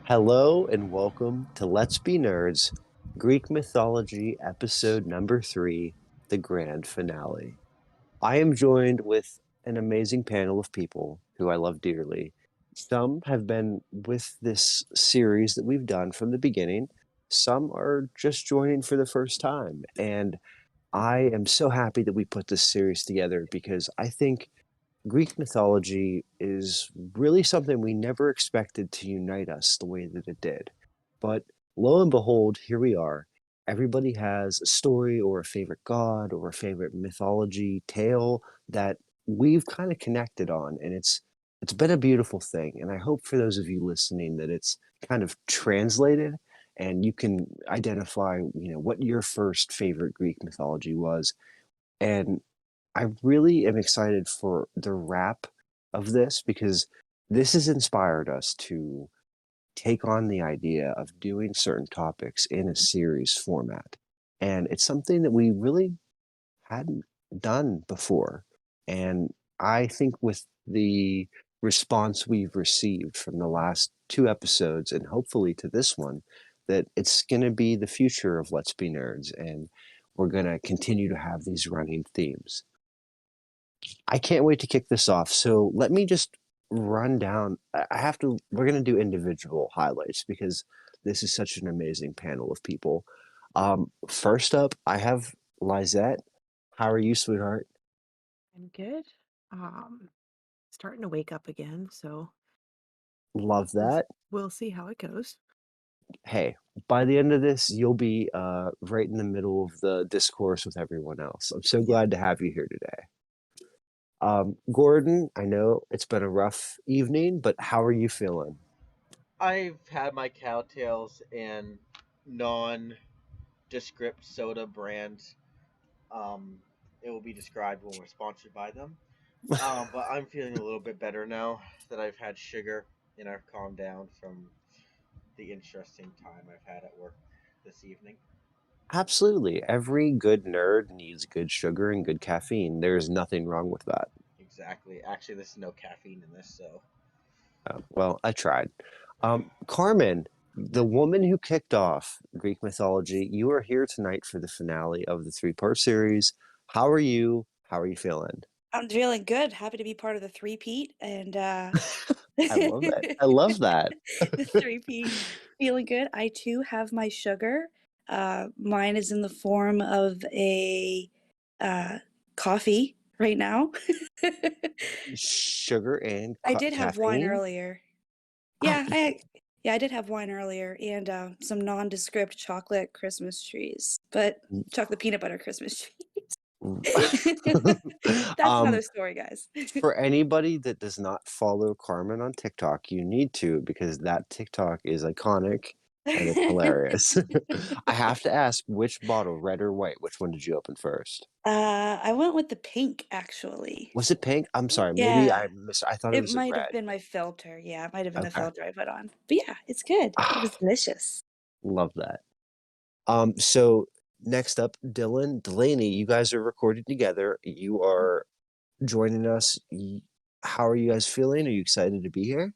Hello and welcome to Let's Be Nerds, Greek Mythology episode number 3, the grand finale. I am joined with an amazing panel of people who I love dearly. Some have been with this series that we've done from the beginning. Some are just joining for the first time. And I am so happy that we put this series together because I think Greek mythology is really something we never expected to unite us the way that it did. But lo and behold, here we are. Everybody has a story or a favorite god or a favorite mythology tale that we've kind of connected on, and it's been a beautiful thing. And I hope for those of you listening that it's kind of translated and you can identify, what your first favorite Greek mythology was. And I really am excited for the wrap of this because this has inspired us to take on the idea of doing certain topics in a series format. And it's something that we really hadn't done before. And I think with the response we've received from the last 2 episodes and hopefully to this one, that it's going to be the future of Let's Be Nerds. And we're going to continue to have these running themes. I can't wait to kick this off. So let me just run down. We're going to do individual highlights because this is such an amazing panel of people. First up, I have Lizette. How are you, sweetheart? I'm good. Starting to wake up again, so Love we'll that. we'll see how it goes. Hey, by the end of this, you'll be right in the middle of the discourse with everyone else. I'm so Yeah. glad to have you here today. Gordon, I know it's been a rough evening, but how are you feeling? I've had my cowtails and non-descript soda brands. Um, it will be described when we're sponsored by them. But I'm feeling a little bit better now that I've had sugar and I've calmed down from the interesting time I've had at work this evening. Absolutely. Every good nerd needs good sugar and good caffeine. There's nothing wrong with that. Exactly. Actually, there's no caffeine in this, so Well, I tried. Carmen, the woman who kicked off Greek mythology, you are here tonight for the finale of the 3-part series. How are you? How are you feeling? I'm feeling good. Happy to be part of the three-peat and I love that. I love that. the three-peat. Feeling good. I too have my sugar. Mine is in the form of a coffee right now. Sugar and I did have wine caffeine. earlier. Oh, Yeah, I did have wine earlier and some nondescript chocolate Christmas trees, but chocolate peanut butter Christmas trees. That's um, another story, guys. for anybody that does not follow Carmen on TikTok, you need to because that TikTok is iconic and it's hilarious. I have to ask, which bottle, red or white? Which one did you open first? I went with the pink, actually. Was it pink? I'm sorry, maybe Yeah, I missed. I thought it it was a might have red. been my filter. Yeah, it might have been the Okay. filter I put on. But yeah, it's good. It was delicious. Love that. So next up, Delaney, you guys are recorded together. You are joining us. How are you guys feeling? Are you excited to be here?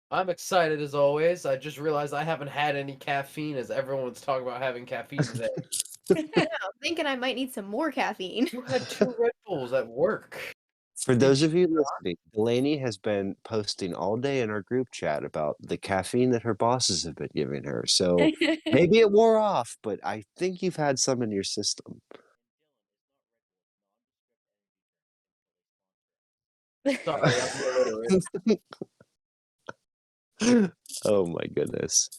I'm excited as always. I just realized I haven't had any caffeine as everyone's talking about having caffeine today. Yeah, I'm thinking I might need some more caffeine. You had 2 Red Bulls at work. For Did those you of you listening, Delaney has been posting all day in our group chat about the caffeine that her bosses have been giving her. So maybe it wore off, but I think you've had some in your system. Sorry, I'm illiterate. Oh my goodness.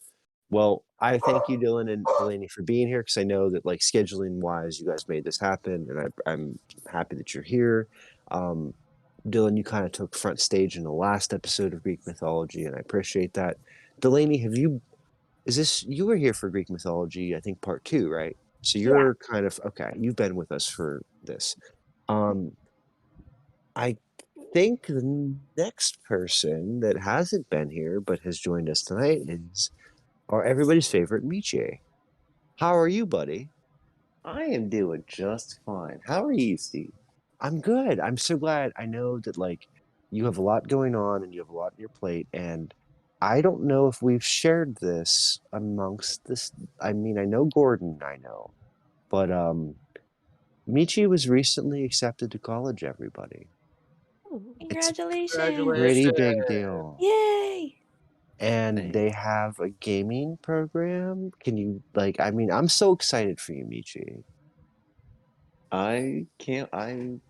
Well, I thank you, Dylan and Delaney, for being here because I know that, like, scheduling wise, you guys made this happen, and I'm happy that you're here. Dylan, you kind of took front stage in the last episode of Greek mythology, and I appreciate that. Delaney, you were here for Greek mythology, I think part 2, right? So Yeah. you're kind of, okay, you've been with us for this. I think the next person that hasn't been here but has joined us tonight is everybody's favorite Miche. How are you, buddy? I am doing just fine. How are you, Steve? I'm good. I'm so glad. I know that you have a lot going on and you have a lot on your plate, and I don't know if we've shared this amongst this. I mean, I know Gordon, I know, but Michi was recently accepted to college, everybody. It's a Congratulations. pretty Congratulations. big deal. Yay. And they Thanks. have a gaming program. Can you I mean, I'm so excited for you, Michi. I can't. I'm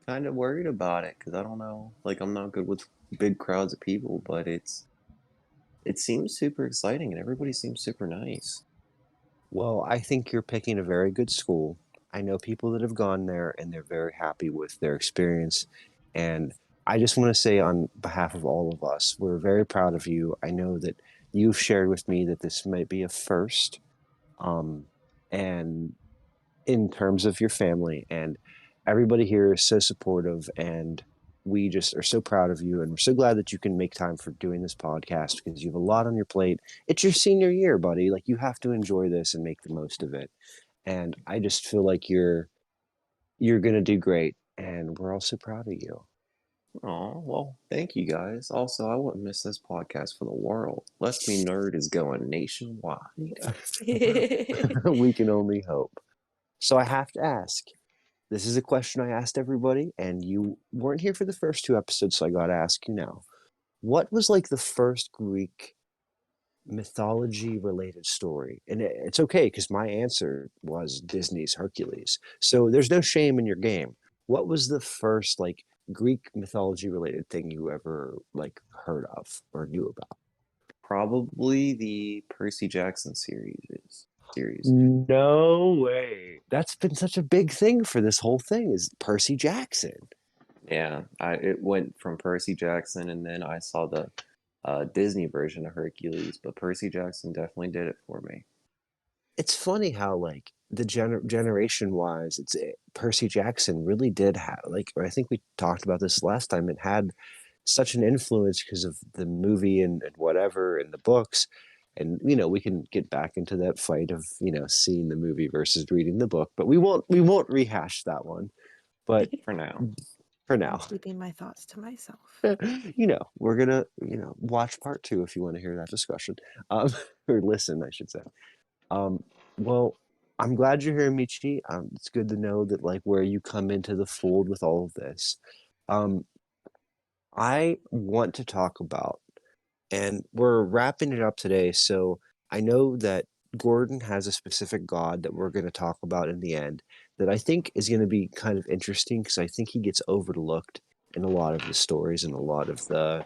kind of worried about it because I don't know. Like, I'm not good with big crowds of people, but it seems super exciting and everybody seems super nice. Well, I think you're picking a very good school. I know people that have gone there and they're very happy with their experience. And I just want to say, on behalf of all of us, we're very proud of you. I know that you've shared with me that this might be a first, and in terms of your family, and everybody here is so supportive, and we just are so proud of you, and we're so glad that you can make time for doing this podcast because you have a lot on your plate. It's your senior year, buddy. Like, you have to enjoy this and make the most of it. And I just feel like you're gonna do great, and we're all so proud of you. Oh, well, thank you guys. Also, I wouldn't miss this podcast for the world. Let's Be Nerd is going nationwide. We can only hope. So I have to ask, this is a question I asked everybody, and you weren't here for the first 2 episodes, so I gotta ask you now. What was the first Greek mythology related story? And it's okay because my answer was Disney's Hercules. So there's no shame in your game. What was the first Greek mythology related thing you ever heard of or knew about? Probably the Percy Jackson series. No way. That's been such a big thing for this whole thing, is Percy Jackson. Yeah, it went from Percy Jackson, and then I saw the Disney version of Hercules, but Percy Jackson definitely did it for me. It's funny how the generation wise, Percy Jackson really did have I think we talked about this last time. It had such an influence because of the movie and whatever and the books, and we can get back into that fight of seeing the movie versus reading the book, but we won't rehash that one. But For now. for I'm now, keeping my thoughts to myself. we're gonna watch part 2 if you want to hear that discussion, or listen, I should say. Well, I'm glad you're here, Michi. It's good to know that where you come into the fold with all of this. Um, I want to talk about, and we're wrapping it up today. So I know that Gordon has a specific god that we're going to talk about in the end that I think is going to be kind of interesting because I think he gets overlooked in a lot of the stories and a lot of the.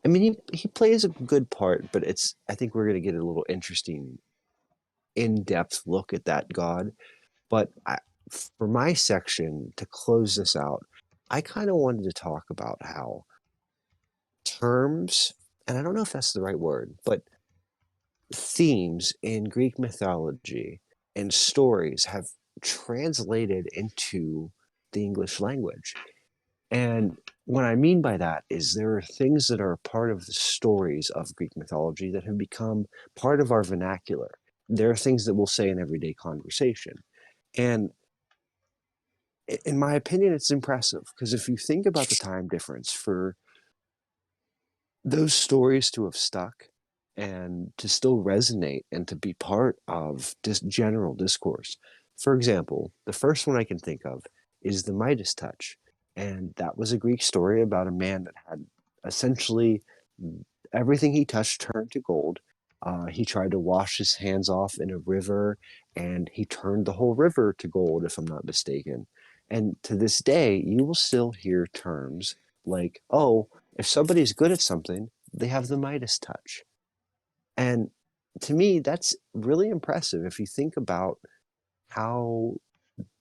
I mean, he plays a good part, but I think we're going to get a little interesting, in-depth look at that god. But for my section to close this out, I kind of wanted to talk about how terms, and I don't know if that's the right word, but themes in Greek mythology and stories have translated into the English language. And what I mean by that is there are things that are part of the stories of Greek mythology that have become part of our vernacular. There are things that we'll say in everyday conversation. And in my opinion, it's impressive because if you think about the time difference for those stories to have stuck and to still resonate and to be part of general discourse. For example, the first one I can think of is the Midas Touch. And that was a Greek story about a man that had essentially everything he touched turned to gold. He tried to wash his hands off in a river, and he turned the whole river to gold, if I'm not mistaken. And to this day, you will still hear terms like, oh, if somebody's good at something, they have the Midas touch. And to me, that's really impressive if you think about how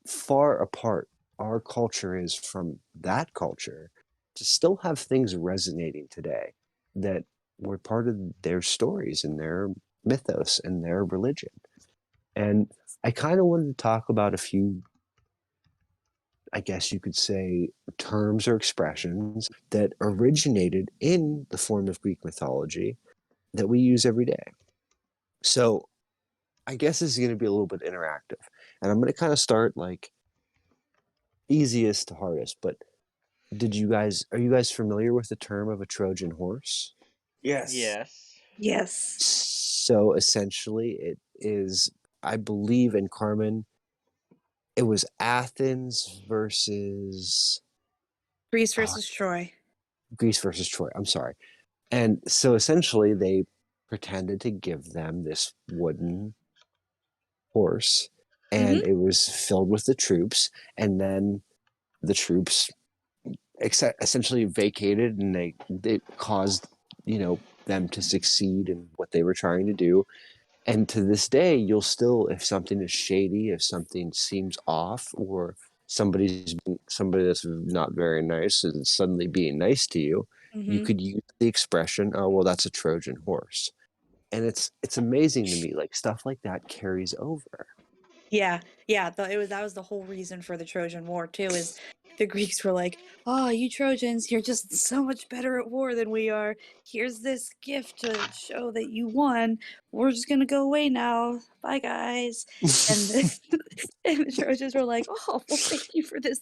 far apart our culture is from that culture to still have things resonating today that were part of their stories and their mythos and their religion. And I kind of wanted to talk about a few, I guess you could say, terms or expressions that originated in the form of Greek mythology that we use every day. So I guess this is going to be a little bit interactive. And I'm going to kind of start like easiest to hardest. But are you guys familiar with the term of a Trojan horse? Yes. Yes. Yes. So essentially, it is, I believe, in Carmen, it was Athens versus Greece uh, versus Troy. Greece versus Troy. I'm sorry. And so essentially, they pretended to give them this wooden horse, and Mm-hmm. it was filled with the troops. And then the troops essentially vacated, and they caused them to succeed in what they were trying to do. And to this day, you'll still, if something is shady, if something seems off, or somebody that's not very nice is suddenly being nice to you, you Mm-hmm. could use the expression, "Oh, well, that's a Trojan horse." And it's amazing to me, like stuff like that carries over. Yeah, yeah. That was the whole reason for the Trojan War too. Is the Greeks were like, "Oh, you Trojans, you're just so much better at war than we are. Here's this gift to show that you won. We're just gonna go away now. Bye, guys." And and the Trojans were like, "Oh, well, thank you for this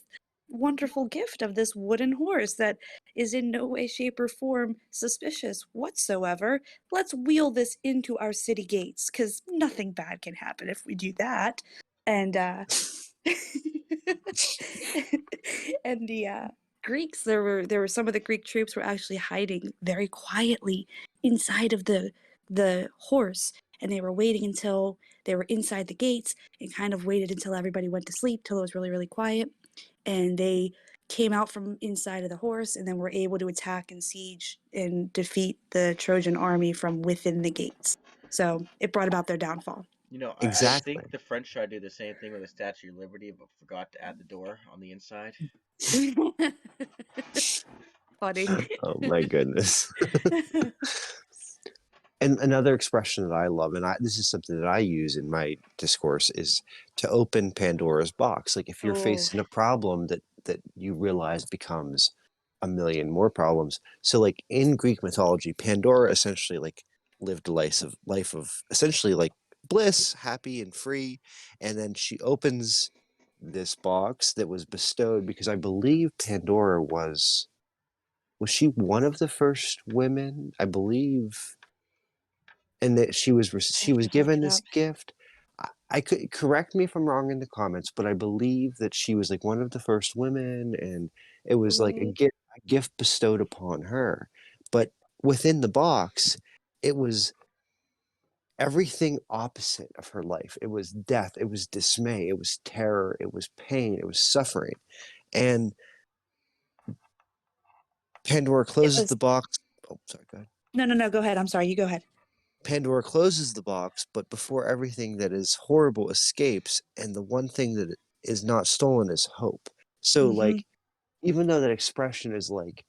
wonderful gift of this wooden horse that is in no way, shape, or form suspicious whatsoever. Let's wheel this into our city gates, because nothing bad can happen if we do that." And and the Greeks, there were some of the Greek troops were actually hiding very quietly inside of the horse, and they were waiting until they were inside the gates and kind of waited until everybody went to sleep till it was really, really quiet, and they came out from inside of the horse and then were able to attack and siege and defeat the Trojan army from within the gates. So it brought about their downfall. I Exactly. think the French tried to do the same thing with the Statue of Liberty, but forgot to add the door on the inside. Funny. Oh my goodness. And another expression that I love, and this is something that I use in my discourse, is to open Pandora's box. Like if you're Oh, facing a problem that you realize becomes a million more problems. So like in Greek mythology, Pandora essentially like lived a life of essentially like bliss, happy and free. And then she opens this box that was bestowed because I believe Pandora was she one of the first women? I believe, and that she I she have was to look given it this up. gift. I could correct me if I'm wrong in the comments, but I believe that she was like one of the first women, and it was like Believe. a gift bestowed upon her. But within the box, it was everything opposite of her life. It was death, it was dismay, it was terror, it was pain, it was suffering. And Pandora It closes was the box. Oh, sorry, go ahead. no. Go ahead. I'm sorry. You go ahead. Pandora closes the box, but before everything that is horrible escapes, and the one thing that is not stolen is hope. So, Mm-hmm. like, even though that expression is like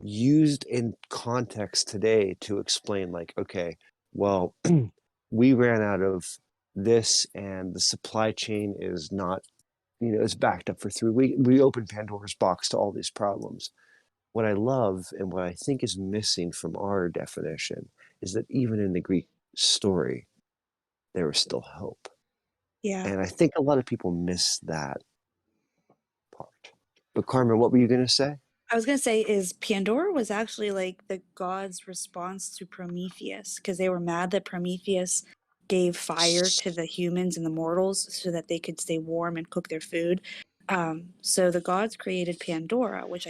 used in context today to explain, like, okay, well, we ran out of this, and the supply chain is not, it's backed up for 3 weeks. We opened Pandora's box to all these problems. What I love and what I think is missing from our definition is that even in the Greek story, there was still hope. Yeah. And I think a lot of people miss that part. But Carmen, what were you going to say? I was gonna say is Pandora was actually like the gods' response to Prometheus, because they were mad that Prometheus gave fire to the humans and the mortals so that they could stay warm and cook their food. So the gods created Pandora, which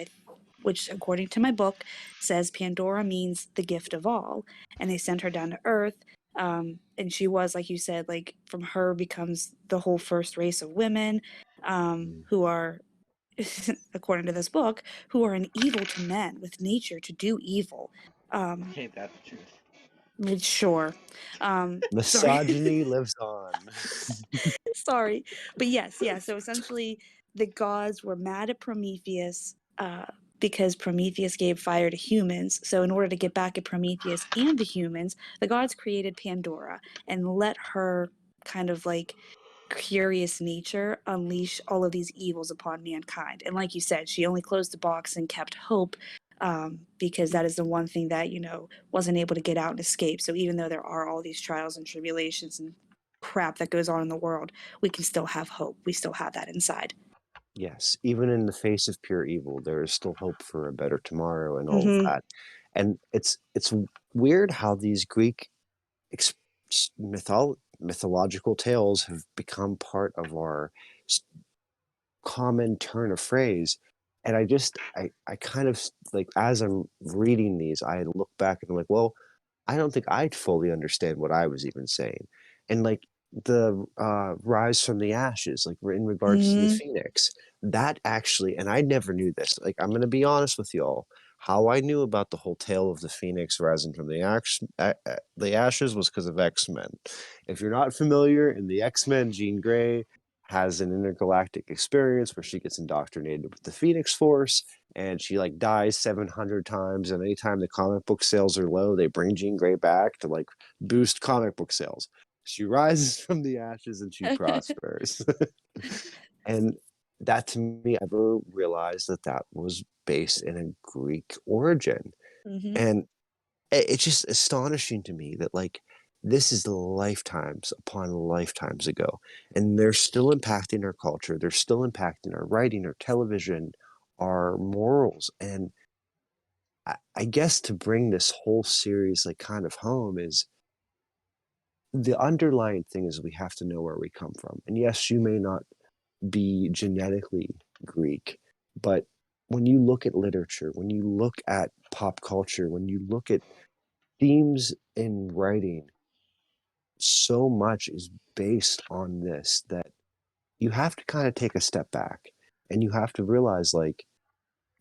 according to my book says Pandora means the gift of all, and they sent her down to Earth. And she was, like you said, like from her becomes the whole first race of women, who are according to this book, who are an evil to men with nature to do evil. Ain't that the truth? Sure. Sorry. Misogyny lives on. Sorry. But yes, yeah. So essentially, the gods were mad at Prometheus because Prometheus gave fire to humans. So in order to get back at Prometheus and the humans, the gods created Pandora and let her kind of like curious nature unleash all of these evils upon mankind. And like you said, she only closed the box and kept hope, because that is the one thing that, wasn't able to get out and escape. So even though there are all these trials and tribulations and crap that goes on in the world, we can still have hope. We still have that inside. Yes, even in the face of pure evil, there is still hope for a better tomorrow and all of Mm-hmm. that. And it's weird how these Greek ex- mythological tales have become part of our common turn of phrase. And I kind of like, as I'm reading these, I look back and I'm like, well, I don't think I'd fully understand what I was even saying. And like the rise from the ashes, like in regards to the Mm-hmm. phoenix, that actually, and I never knew this. Like, I'm going to be honest with y'all. How I knew about the whole tale of the phoenix rising from the ashes was because of X-Men. If you're not familiar, in the X-Men, Jean Grey has an intergalactic experience where she gets indoctrinated with the Phoenix Force, and she like dies 700 times, and anytime the comic book sales are low, they bring Jean Grey back to like boost comic book sales. She rises from the ashes and she prospers. And that, to me, I never realized that that was based in a Greek origin. Mm-hmm. And it's just astonishing to me that like this is lifetimes upon lifetimes ago, and they're still impacting our culture. They're still impacting our writing, our television, our morals. And I guess to bring this whole series like kind of home is the underlying thing is we have to know where we come from. And yes, you may not be genetically Greek, but when you look at literature, when you look at pop culture, when you look at themes in writing, so much is based on this that you have to kind of take a step back and you have to realize like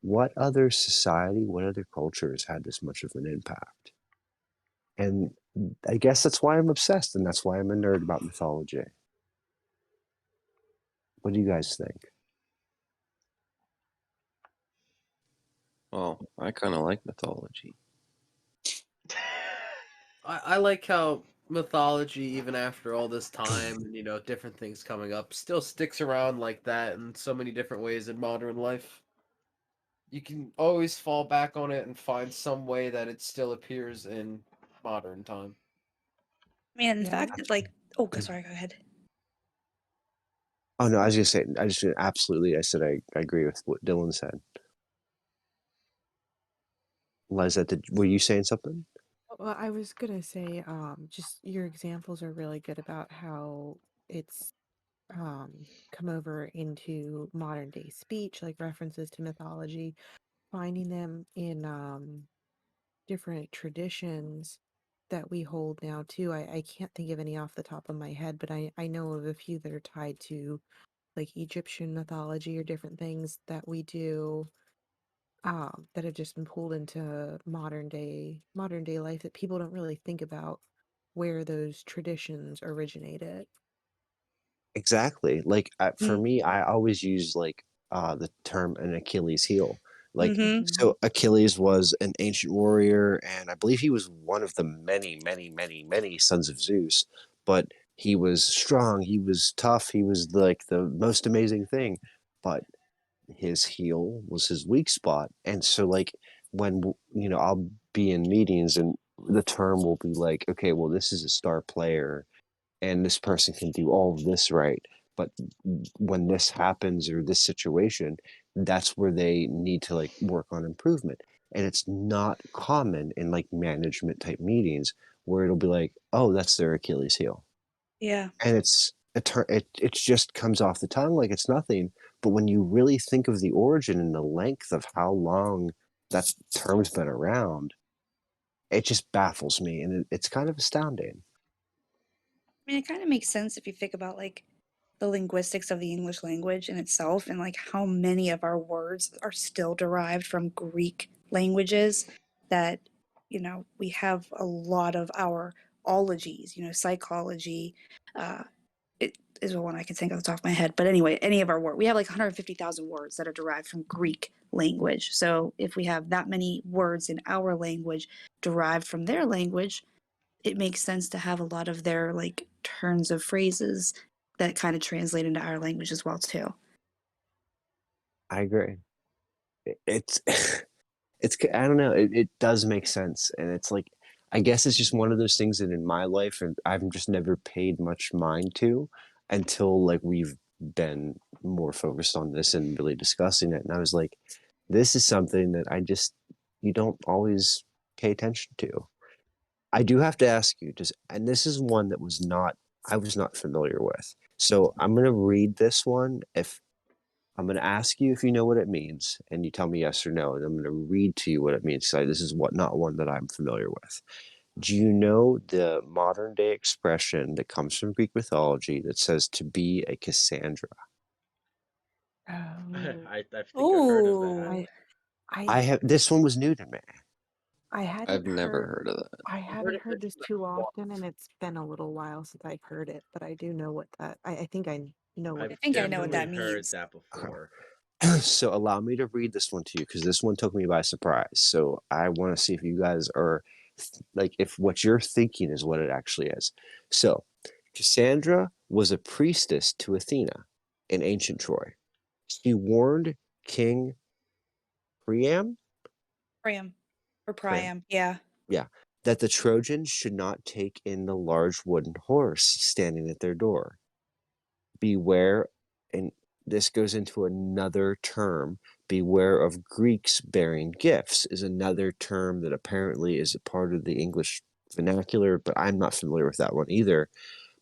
what other society, what other culture has had this much of an impact. And I guess that's why I'm obsessed, and that's why I'm a nerd about mythology. What do you guys think? Well, I kind of like mythology. I like how mythology, even after all this time and different things coming up, still sticks around like that in so many different ways in modern life. You can always fall back on it and find some way that it still appears in modern time. I mean, in Yeah. fact, it's like, oh, sorry, go ahead. Oh no, I was gonna say, absolutely. I said I agree with what Dylan said. Liza, were you saying something? Well, I was gonna say, just your examples are really good about how it's come over into modern day speech, like references to mythology, finding them in different traditions that we hold now too. I can't think of any off the top of my head, but I know of a few that are tied to like Egyptian mythology or different things that we do, that have just been pulled into modern day life that people don't really think about where those traditions originated. Exactly. Like for Mm. me, I always use like the term an Achilles heel. Like, Mm-hmm. Mhm. so Achilles was an ancient warrior, and I believe he was one of the many, many, many, many sons of Zeus. But he was strong. He was tough. He was like the most amazing thing. But his heel was his weak spot. And so like when I'll be in meetings and the term will be like, okay, well, this is a star player and this person can do all of this right, but when this happens or this situation, that's where they need to like work on improvement. And it's not common in like management type meetings where it'll be like, oh, that's their Achilles heel. Yeah. And it just comes off the tongue like it's nothing. But when you really think of the origin and the length of how long that term's been around, it just baffles me, and it's kind of astounding. I mean, it kind of makes sense if you think about like the linguistics of the English language in itself and like how many of our words are still derived from Greek languages that, we have a lot of our ologies, psychology, uh, is the one I can think off the top of my head. But anyway, any of our words. We have like 150,000 words that are derived from Greek language. So if we have that many words in our language derived from their language, it makes sense to have a lot of their like turns of phrases that kind of translate into our language as well too. I agree. It's I don't know. It does make sense, and it's like I guess it's just one of those things that in my life, and I've just never paid much mind to until like we've been more focused on this and really discussing it. And I was like, this is something that you don't always pay attention to. I do have to ask you, and this is one that I was not familiar with. So I'm gonna read this one. If I'm going to ask you if you know what it means, and you tell me yes or no, and I'm going to read to you what it means. So this is not one that I'm familiar with. Do you know the modern day expression that comes from Greek mythology that says to be a Cassandra? Oh, I think I heard of that. Oh, I have this one was new to me. I I've hadn't never heard heard of that. I I've heard haven't it heard this mentioned too like once. often, and it's been a little while since I've heard it, but I do know what that I think I know what I've it think I means. know what definitely that heard means. that before. So allow me to read this one to you because this one took me by surprise. So I want to see if you guys are like if what you're thinking is what it actually is. So Cassandra was a priestess to Athena in ancient Troy. She warned King Priam, Priam or Priam, Priam, yeah. yeah, that the Trojans should not take in the large wooden horse standing at their door. Beware, and this goes into another term. Beware of Greeks bearing gifts is another term that apparently is a part of the English vernacular, but I'm not familiar with that one either.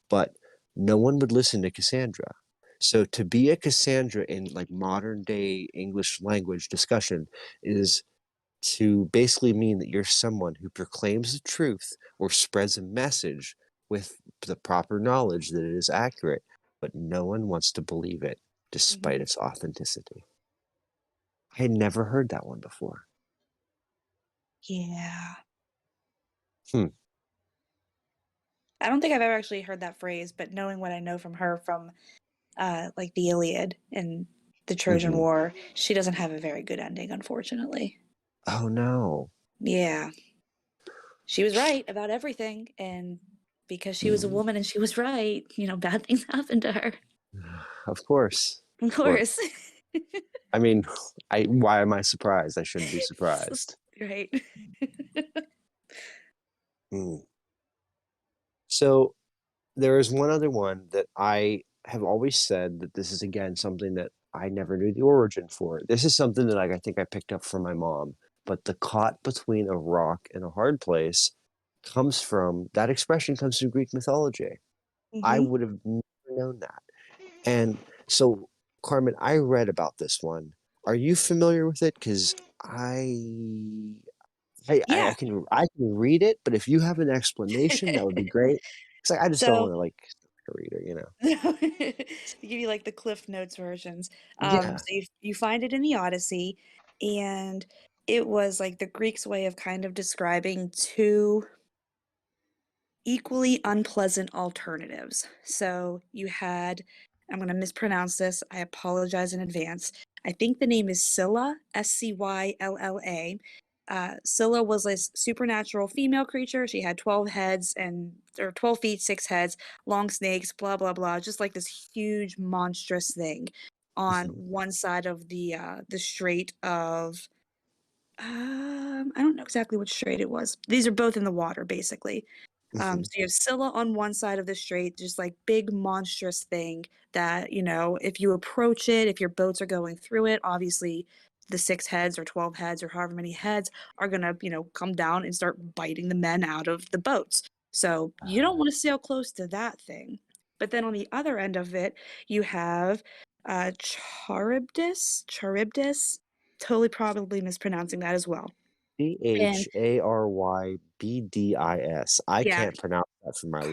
But no one would listen to Cassandra. So to be a Cassandra in like modern day English language discussion is to basically mean that you're someone who proclaims the truth or spreads a message with the proper knowledge that it is accurate, but no one wants to believe it despite its authenticity. I had never heard that one before. Yeah. Hmm. I don't think I've ever actually heard that phrase, but knowing what I know from her from like the Iliad and the Trojan Mhm. War, she doesn't have a very good ending, unfortunately. Oh no. Yeah. She was right about everything, and because she was a woman and she was right, bad things happened to her. Of course. Of course. I mean, why am I surprised? I shouldn't be surprised. Right. Hmm. So there is one other one that I have always said that this is again something that I never knew the origin for. This is something that I think I picked up from my mom. But the caught between a rock and a hard place that expression comes from Greek mythology. I would have never known that. And so, Carmen, I read about this one. Are you familiar with it? Because I Yeah. can read it, but if you have an explanation, that would be great. Because I just don't So want to like read it, you know. to give you like the Cliff Notes versions. Yeah. So you find it in the Odyssey, and it was like the Greeks' way of kind of describing two equally unpleasant alternatives. So you had, I'm going to mispronounce this, I apologize in advance. I think the name is Scylla, Scylla. Scylla was this supernatural female creature. She had 12 heads or 12 feet, 6 heads, long snakes, blah, blah, blah, just like this huge monstrous thing on one side of the strait of, I don't know exactly which strait it was. These are both in the water, basically. So you have Scylla on one side of the strait, just like big monstrous thing that, if you approach it, if your boats are going through it, obviously the 6 heads or 12 heads or however many heads are going to, come down and start biting the men out of the boats. So you don't want to sail close to that thing. But then on the other end of it, you have Charybdis, totally probably mispronouncing that as well. And Charybdis. I yeah, can't pronounce that for my life.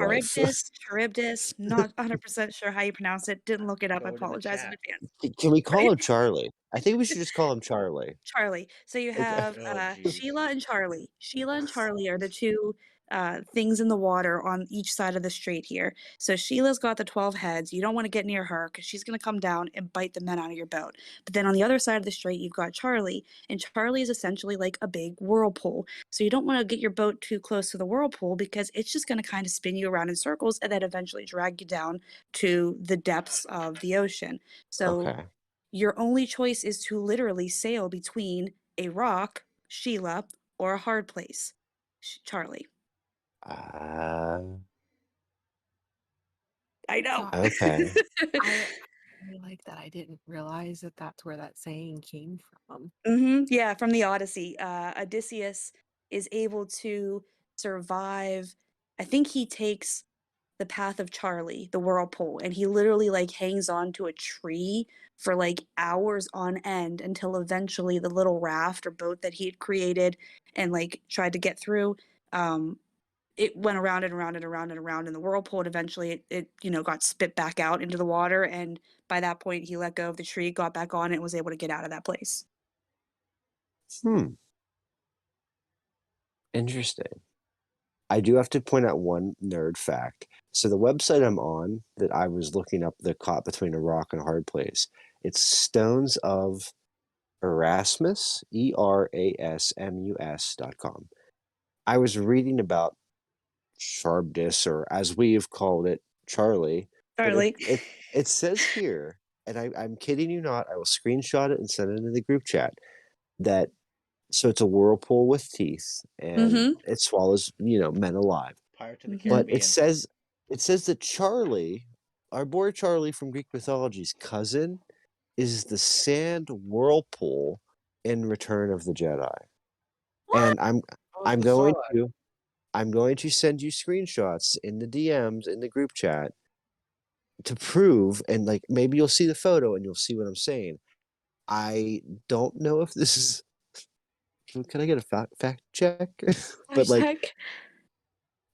Charybdis, not 100% sure how you pronounce it. Didn't look it up. I Throw it in the apologize in chat. advance. Can we call Right? him Charlie? I think we should just call him Charlie. Charlie. So you Okay. have Oh, jeez. Sheila and Charlie. Sheila and Charlie are the two things in the water on each side of the strait here. So Sheila's got the 12 heads. You don't want to get near her because she's going to come down and bite the men out of your boat. But then on the other side of the strait, you've got Charlie, and Charlie is essentially like a big whirlpool. So you don't want to get your boat too close to the whirlpool because it's just going to kind of spin you around in circles and then eventually drag you down to the depths of the ocean. So Okay. your only choice is to literally sail between a rock, Sheila, or a hard place, Charlie. I know. Okay. I really like that. I didn't realize that that's where that saying came from. Yeah, from the Odyssey. Odysseus is able to survive. I think he takes the path of Charlie, the whirlpool, and he literally like hangs on to a tree for like hours on end until eventually the little raft or boat that he had created and like tried to get through, it went around and around and around and around in the whirlpool, and eventually it got spit back out into the water, and by that point he let go of the tree, got back on it, and was able to get out of that place. Interesting. I do have to point out one nerd fact. So the website I'm on that I was looking up the caught between a rock and a hard place, it's Stones of Erasmus, ERASMUS.com. I was reading about Charybdis, or as we have called it, Charlie. Charlie. But it says here, and I'm kidding you not, I will screenshot it and send it into the group chat, that so it's a whirlpool with teeth and it swallows, men alive. Pirate of the But Caribbean. it says that Charlie, our boy Charlie from Greek mythology's cousin, is the sand whirlpool in Return of the Jedi. What? And I'm going to send you screenshots in the DMs in the group chat to prove, and like maybe you'll see the photo and you'll see what I'm saying. I don't know if this is. Can I get a fact check? But like,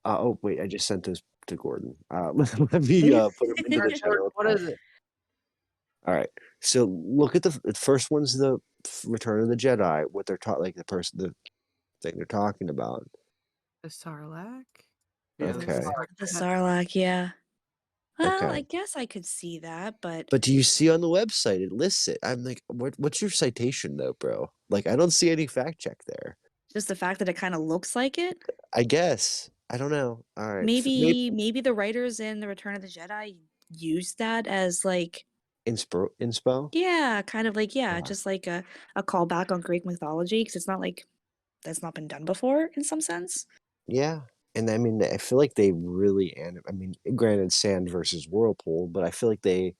oh wait, I just sent those to Gordon. Let me put them into the channel. What is it? All right. So look at the first one's the Return of the Jedi. What they're taught, like the thing they're talking about. The Sarlacc? Yeah, Okay. The Sarlacc, yeah. Well, Okay. I guess I could see that, but do you see on the website it lists it? I'm like, what's your citation though, bro? Like, I don't see any fact check there. just the fact that it kind of looks like it. I guess. I don't know. All right. Maybe the writers in the Return of the Jedi used that as like inspo. Yeah, kind of like just like a callback on Greek mythology because it's not like that's not been done before in some sense. Yeah. And I mean, I feel like they really granted sand versus whirlpool, but I feel like they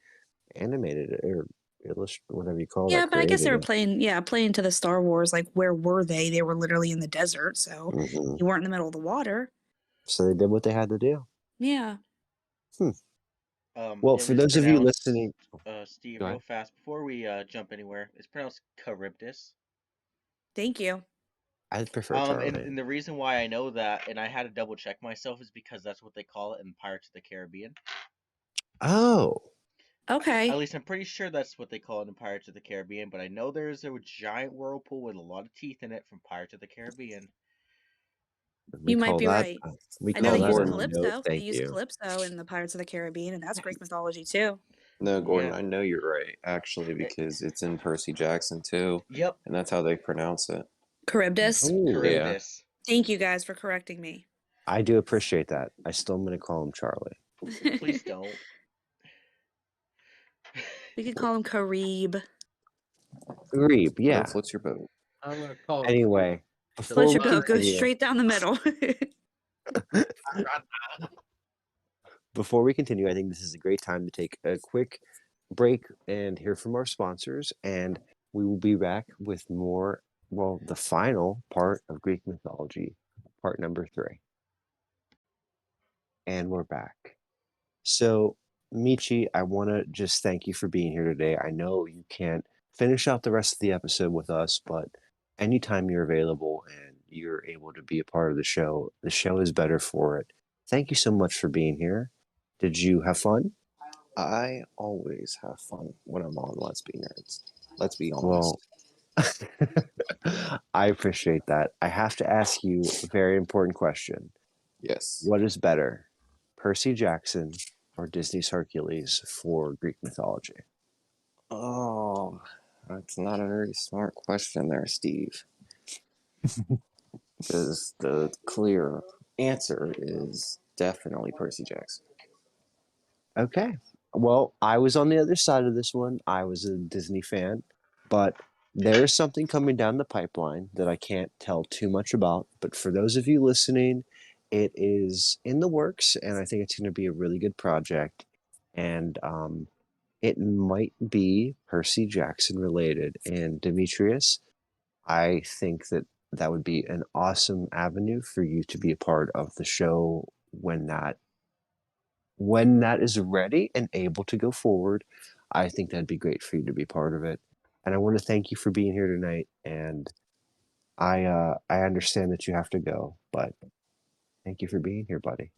animated it or whatever you call it. Yeah, but I guess they were playing to the Star Wars, like where were they? They were literally in the desert, so you weren't in the middle of the water. So they did what they had to do. Yeah. Well, for those of you listening, Steve, real fast before we jump anywhere, it's pronounced Charybdis. Thank you. I prefer Charlie. And the reason why I know that, and I had to double check myself, is because that's what they call it in Pirates of the Caribbean. Oh. Okay. At least I'm pretty sure that's what they call it in Pirates of the Caribbean, but I know there's a giant whirlpool with a lot of teeth in it from Pirates of the Caribbean. You might be right. I know they use Calypso. They use Calypso in the Pirates of the Caribbean, and that's Greek mythology too. No, Gordon, I know you're right, actually, because it's in Percy Jackson too. Yep. And that's how they pronounce it. Charybdis. Charybdis. Thank you guys for correcting me. I do appreciate that. I still am going to call him Charlie. Please don't. We could call him Carib. Carib, yeah. Floats your boat. I'm going to call him. Anyway. Floats your boat, goes straight down the middle. Before we continue, I think this is a great time to take a quick break and hear from our sponsors, and we will be back with more, the final part of Greek mythology, part number 3. And we're back. So, Michi, I want to just thank you for being here today. I know you can't finish out the rest of the episode with us, but anytime you're available and you're able to be a part of the show is better for it. Thank you so much for being here. Did you have fun? I always have fun when I'm on Let's Be Nerds. Let's be honest. Well, I appreciate that. I have to ask you a very important question. Yes. What is better, Percy Jackson or Disney's Hercules for Greek mythology? Oh, that's not a very smart question there, Steve. Because the clear answer is definitely Percy Jackson. Okay. Well, I was on the other side of this one. I was a Disney fan, but there is something coming down the pipeline that I can't tell too much about. But for those of you listening, it is in the works, and I think it's going to be a really good project. And it might be Percy Jackson related. And Demetrius, I think that that would be an awesome avenue for you to be a part of the show when that is ready and able to go forward. I think that'd be great for you to be part of it. And I want to thank you for being here tonight. And I understand that you have to go, but thank you for being here, buddy.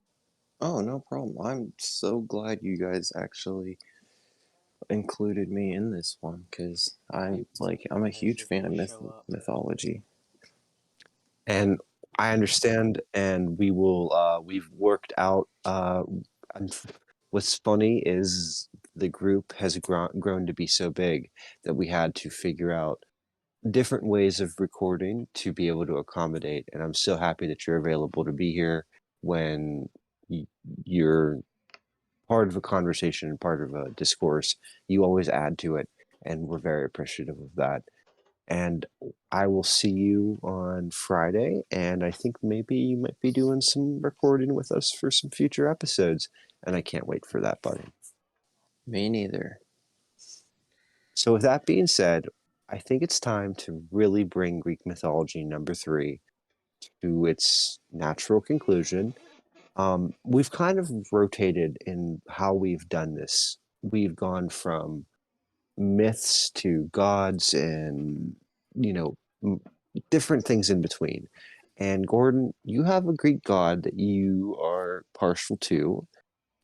Oh, no problem. I'm so glad you guys actually included me in this one because I'm a huge fan of mythology. And I understand, and we've worked out. What's funny is the group has grown to be so big that we had to figure out different ways of recording to be able to accommodate. And I'm so happy that you're available to be here when you're part of a conversation and part of a discourse. You always add to it, and we're very appreciative of that. And I will see you on Friday, and I think maybe you might be doing some recording with us for some future episodes, and I can't wait for that, buddy. Me neither. So with that being said, I think it's time to really bring Greek mythology number 3 to its natural conclusion. We've kind of rotated in how we've done this. We've gone from myths to gods and, you know, different things in between. And Gordon, you have a Greek god that you are partial to.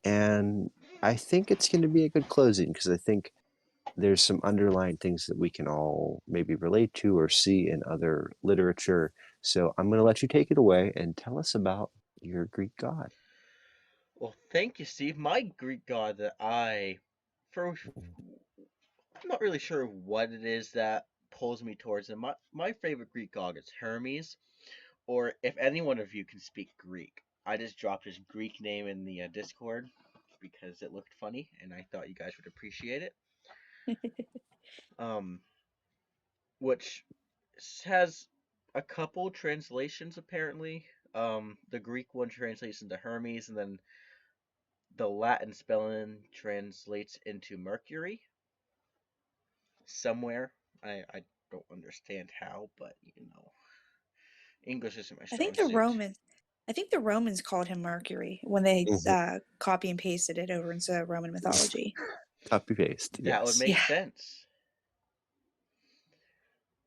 And I think it's going to be a good closing because I think there's some underlying things that we can all maybe relate to or see in other literature. So I'm going to let you take it away and tell us about your Greek god. Well, thank you, Steve. My Greek god that for I'm not really sure what it is that pulls me towards him. My favorite Greek god is Hermes, or if any one of you can speak Greek, I just dropped his Greek name in the Discord because it looked funny and I thought you guys would appreciate it. Um, which has a couple translations apparently. The Greek one translates into Hermes, and then the Latin spelling translates into Mercury somewhere. I don't understand how, but English isn't my I strong think the suit. Romans, I think the Romans called him Mercury when they Mhm. copy and pasted it over into Roman mythology. Copy paste, That would yes. make Yeah. sense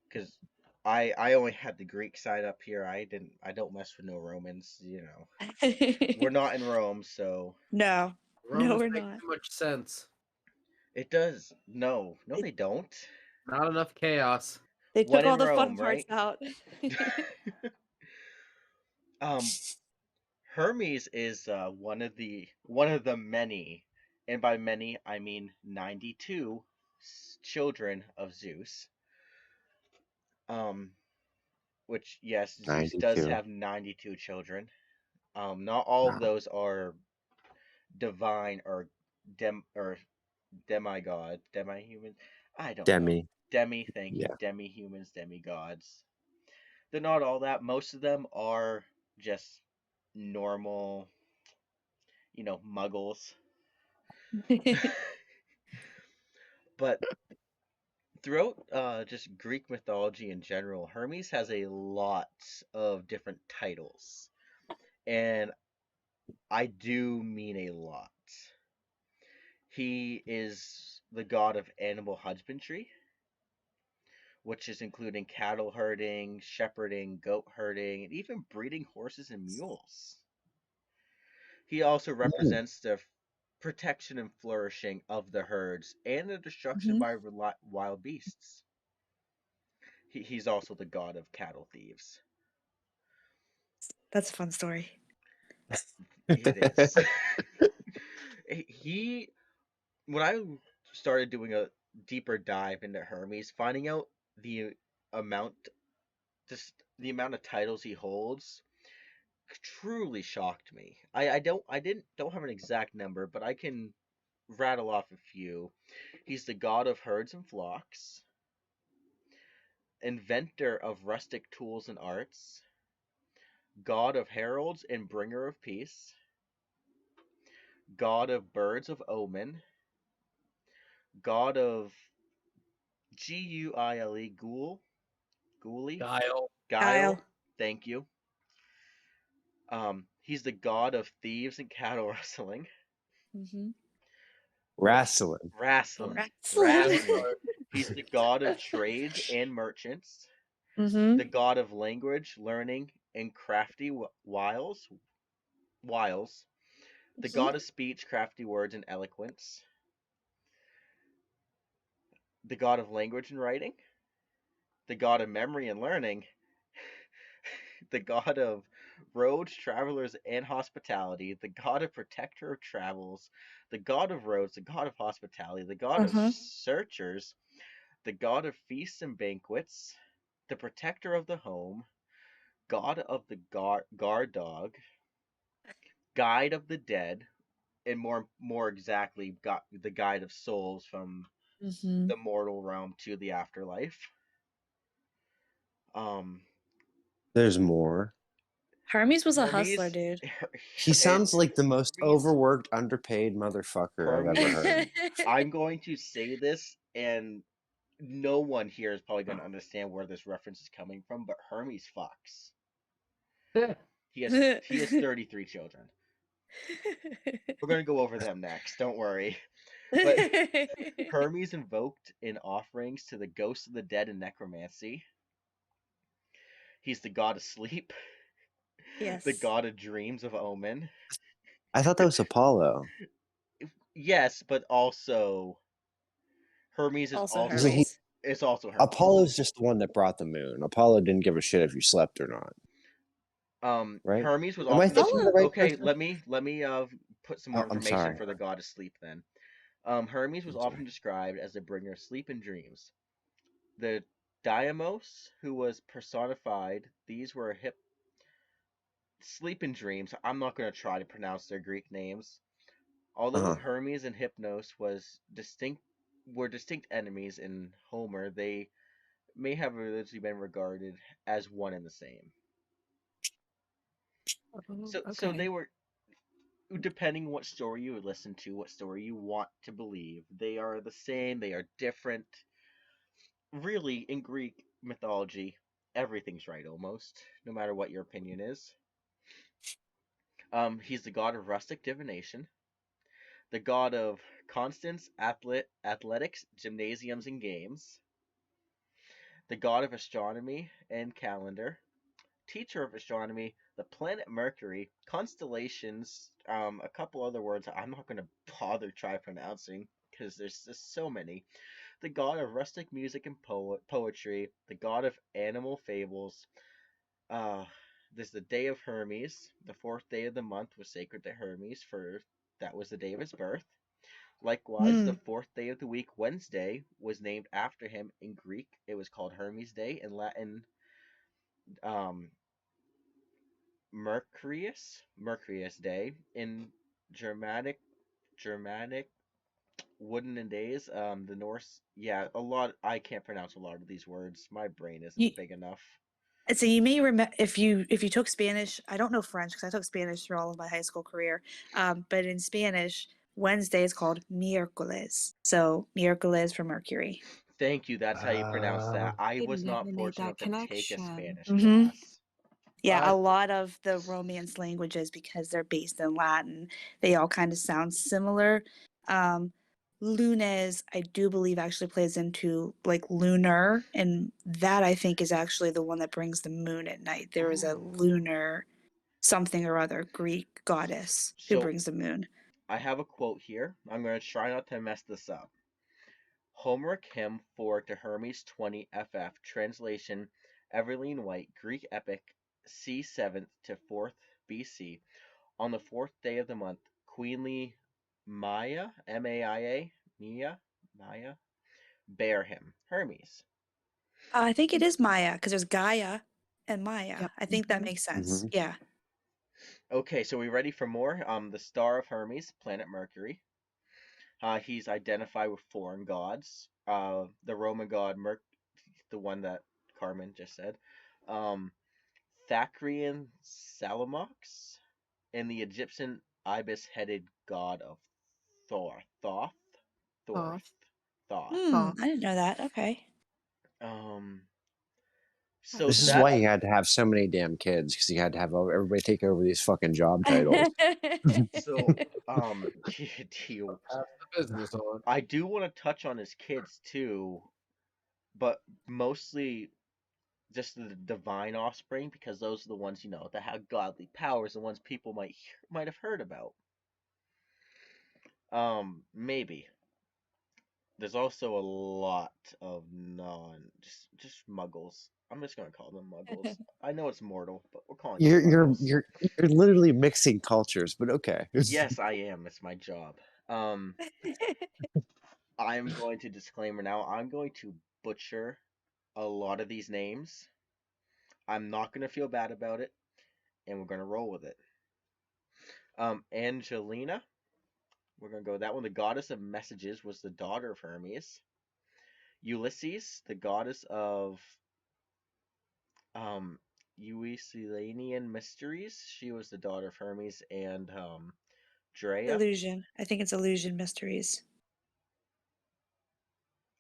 because I only had the Greek side up here. I don't mess with no Romans. We're not in Rome, so No, no, Romans we're make not. too much sense. it does. No, They, they don't. Not enough chaos. they When took all in the fun Rome, parts right? out. um, Hermes is one of the many, and by many I mean 92 children of Zeus. Um, which yes, Zeus does 92. have 92 children. Not all of Wow. those are divine or demigod, demi-human. I don't know. Demi. Thank you, Yeah. demi-humans, demigods. They're not all that. Most of them are just normal, muggles. But throughout just Greek mythology in general, Hermes has a lot of different titles. And I do mean a lot. He is the god of animal husbandry, which is including cattle herding, shepherding, goat herding, and even breeding horses and mules. He also Mm. represents the protection and flourishing of the herds and the destruction Mhm. by wild beasts. He's also the god of cattle thieves. That's a fun story. It is. He when I started doing a deeper dive into Hermes, finding out the amount just the amount of titles he holds truly shocked me. I don't have an exact number, but I can rattle off a few. He's the god of herds and flocks, inventor of rustic tools and arts, god of heralds and bringer of peace, god of birds of omen, god of Guile, Ghoulie, Guile. Guile. Guile. Thank you. He's the god of thieves and cattle rustling. Mm-hmm. Wrestling. Wrestling. Wrestling. He's the god of trades and merchants, Mm-hmm. the god of language, learning, and crafty wiles. Wiles. The Mhm. god of speech, crafty words, and eloquence. The god of language and writing. The god of memory and learning. The god of roads, travelers, and hospitality. The god of protector of travels. The god of roads. The god of hospitality. The god of Uh-huh. searchers. The god of feasts and banquets. The protector of the home. God of the guard dog. Guide of the dead, and more exactly, got the guide of souls from Mm-hmm. the mortal realm to the afterlife. Um, There's more. Hermes was a hustler, Hermes. dude. He sounds like the most Hermes. overworked, underpaid motherfucker I've ever heard. I'm going to say this, and no one here is probably going to understand where this reference is coming from, but Hermes fucks. He has 33 children. We're going to go over them next. Don't worry. But Hermes invoked in offerings to the ghosts of the dead in necromancy. He's the god of sleep, Yes. the god of dreams of omen. I thought that was Apollo. Yes, but also Hermes is Also So he, Hermes. it's also Hermes. Apollo's just the one that brought the moon. Apollo didn't give a shit if you slept or not. Right? Hermes was Am I often thinking of the right okay. person? Let me put some more Oh, I'm information sorry. for the god of sleep then. Hermes was I'm often sorry. described as the bringer of sleep and dreams. The Diamos, who was personified, these were sleep and dreams. I'm not going to try to pronounce their Greek names. Although Uh-huh. Hermes and Hypnos were distinct enemies in Homer, they may have religiously been regarded as one and the same. So Okay. they were, depending what story you listen to, what story you want to believe, they are the same, they are different. Really, in Greek mythology, everything's right almost, no matter what your opinion is. He's the god of rustic divination, the god of constance, athletics, gymnasiums, and games, the god of astronomy and calendar, teacher of astronomy, the planet Mercury, constellations, a couple other words I'm not going to bother try pronouncing because there's just so many. The god of rustic music and poetry, the god of animal fables. Uh, there's the day of Hermes. The fourth day of the month was sacred to Hermes, for that was the day of his birth. Likewise, the fourth day of the week, Wednesday, was named after him. In Greek, it was called Hermes Day. In Latin, um, Mercurius Day. In Germanic wooden and days, the Norse, yeah, a lot. I can't pronounce a lot of these words. My brain You, isn't big enough. so you may remember if you took Spanish. I don't know French because I took Spanish through all of my high school career. But in Spanish, Wednesday is called miércoles. So miércoles for Mercury. Thank you. That's how you pronounce that. I I was not never made fortunate that enough to take a connection. Spanish Mm-hmm. class. Yeah, But a lot of the Romance languages, because they're based in Latin, they all kind of sound similar. Lunes, I do believe, actually plays into like lunar, and that I think is actually the one that brings the moon at night. There is a Ooh. lunar something or other Greek goddess who So brings the moon. I have a quote here. I'm going to try not to mess this up. Homeric Hymn 4 to Hermes 20 FF. Translation Everleen White. Greek epic C 7th to 4th BC. On the 4th day of the month, queenly Maya, M-A-I-A, Maya, bare him, Hermes. I think it is Maya because there's Gaia and Maya. Yep. I think that Mhm. makes sense. Mhm. Yeah. Okay, so we ready for more? The star of Hermes, planet Mercury. He's identified with foreign gods. The Roman god the one that Carmen just said. Thackerean Salamox, and the Egyptian ibis-headed god of Thoth. Thoth. Thoth. Thoth. Thoth. I didn't know that. Okay. Um. I So This didn't is know why that he that. had to have so many damn kids because he had to have everybody take over these fucking job titles. so he, Pass the business on. I do want to touch on his kids too, but mostly just the divine offspring because those are the ones that have godly powers, the ones people might have heard about. Maybe there's also a lot of just muggles. I'm just gonna call them muggles. I know it's mortal, but we're calling them You're you're muggles. you're you're literally mixing cultures, but okay. Yes, I am. It's my job. Um, I'm going to disclaimer now. I'm going to butcher a lot of these names. I'm not gonna feel bad about it, and we're gonna roll with it. Angelina, we're gonna go with that one. The goddess of messages was the daughter of Hermes. Ulysses, the goddess of um Euclidean mysteries. She was the daughter of Hermes and Drea. Illusion. I think it's Illusion Mysteries.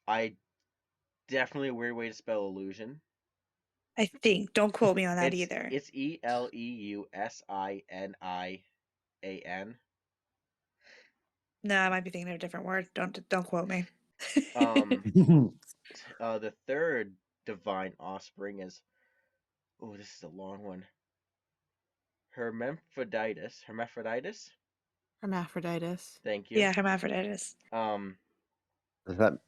I definitely a weird way to spell illusion. I think. Don't quote me on that It's either. it's Eleusinan. No, I might be thinking of a different word. Don't quote me. Um, the third divine offspring is this is a long one. Hermaphroditus. Hermaphroditus. Thank you. Yeah, Hermaphroditus. Does that A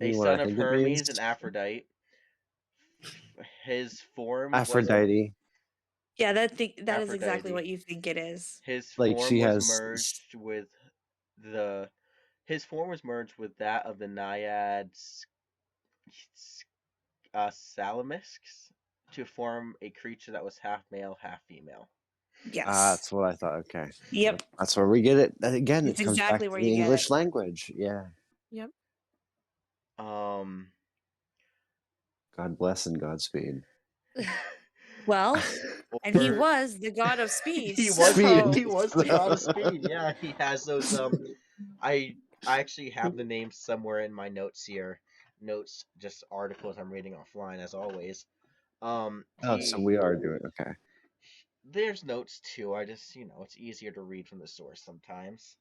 mean what I son of think it Hermes means? and Aphrodite. His form was Aphrodite, Yeah, that is exactly Aphrodite. what you think it is. His like form she was has. merged with the his form was merged with that of the naiads Salamisks to form a creature that was half male, half female. Yes. That's what I thought. Okay, Yep. that's where we get it. Again, It's it comes back exactly to where the you get English it. language. Yeah. Yep. Um, God bless and Godspeed. Well, and he or was the god of speed, he was Speed. so he was the god of speed. Yeah, he has those. I actually have the names somewhere in my notes here. Notes, just articles I'm reading offline as always. Oh, so we are doing okay. There's notes too. I just it's easier to read from the source sometimes.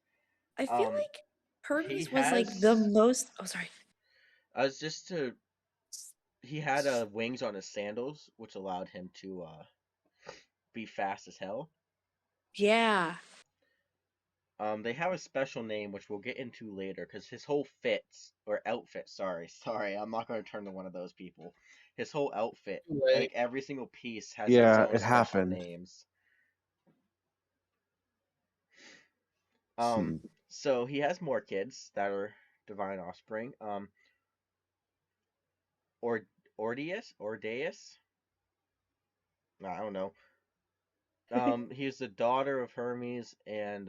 I feel Um, like he Hermes was like the has. most. Oh, sorry. As just to He had wings on his sandals, which allowed him to be fast as hell. Yeah. They have a special name which we'll get into later because his whole outfit. Sorry, I'm not going to turn to one of those people. His whole outfit, Right. like every single piece, has its Yeah, own it special happened. names. Hmm. So he has more kids that are divine offspring. Or Ordeus. I don't know. He's the daughter of Hermes and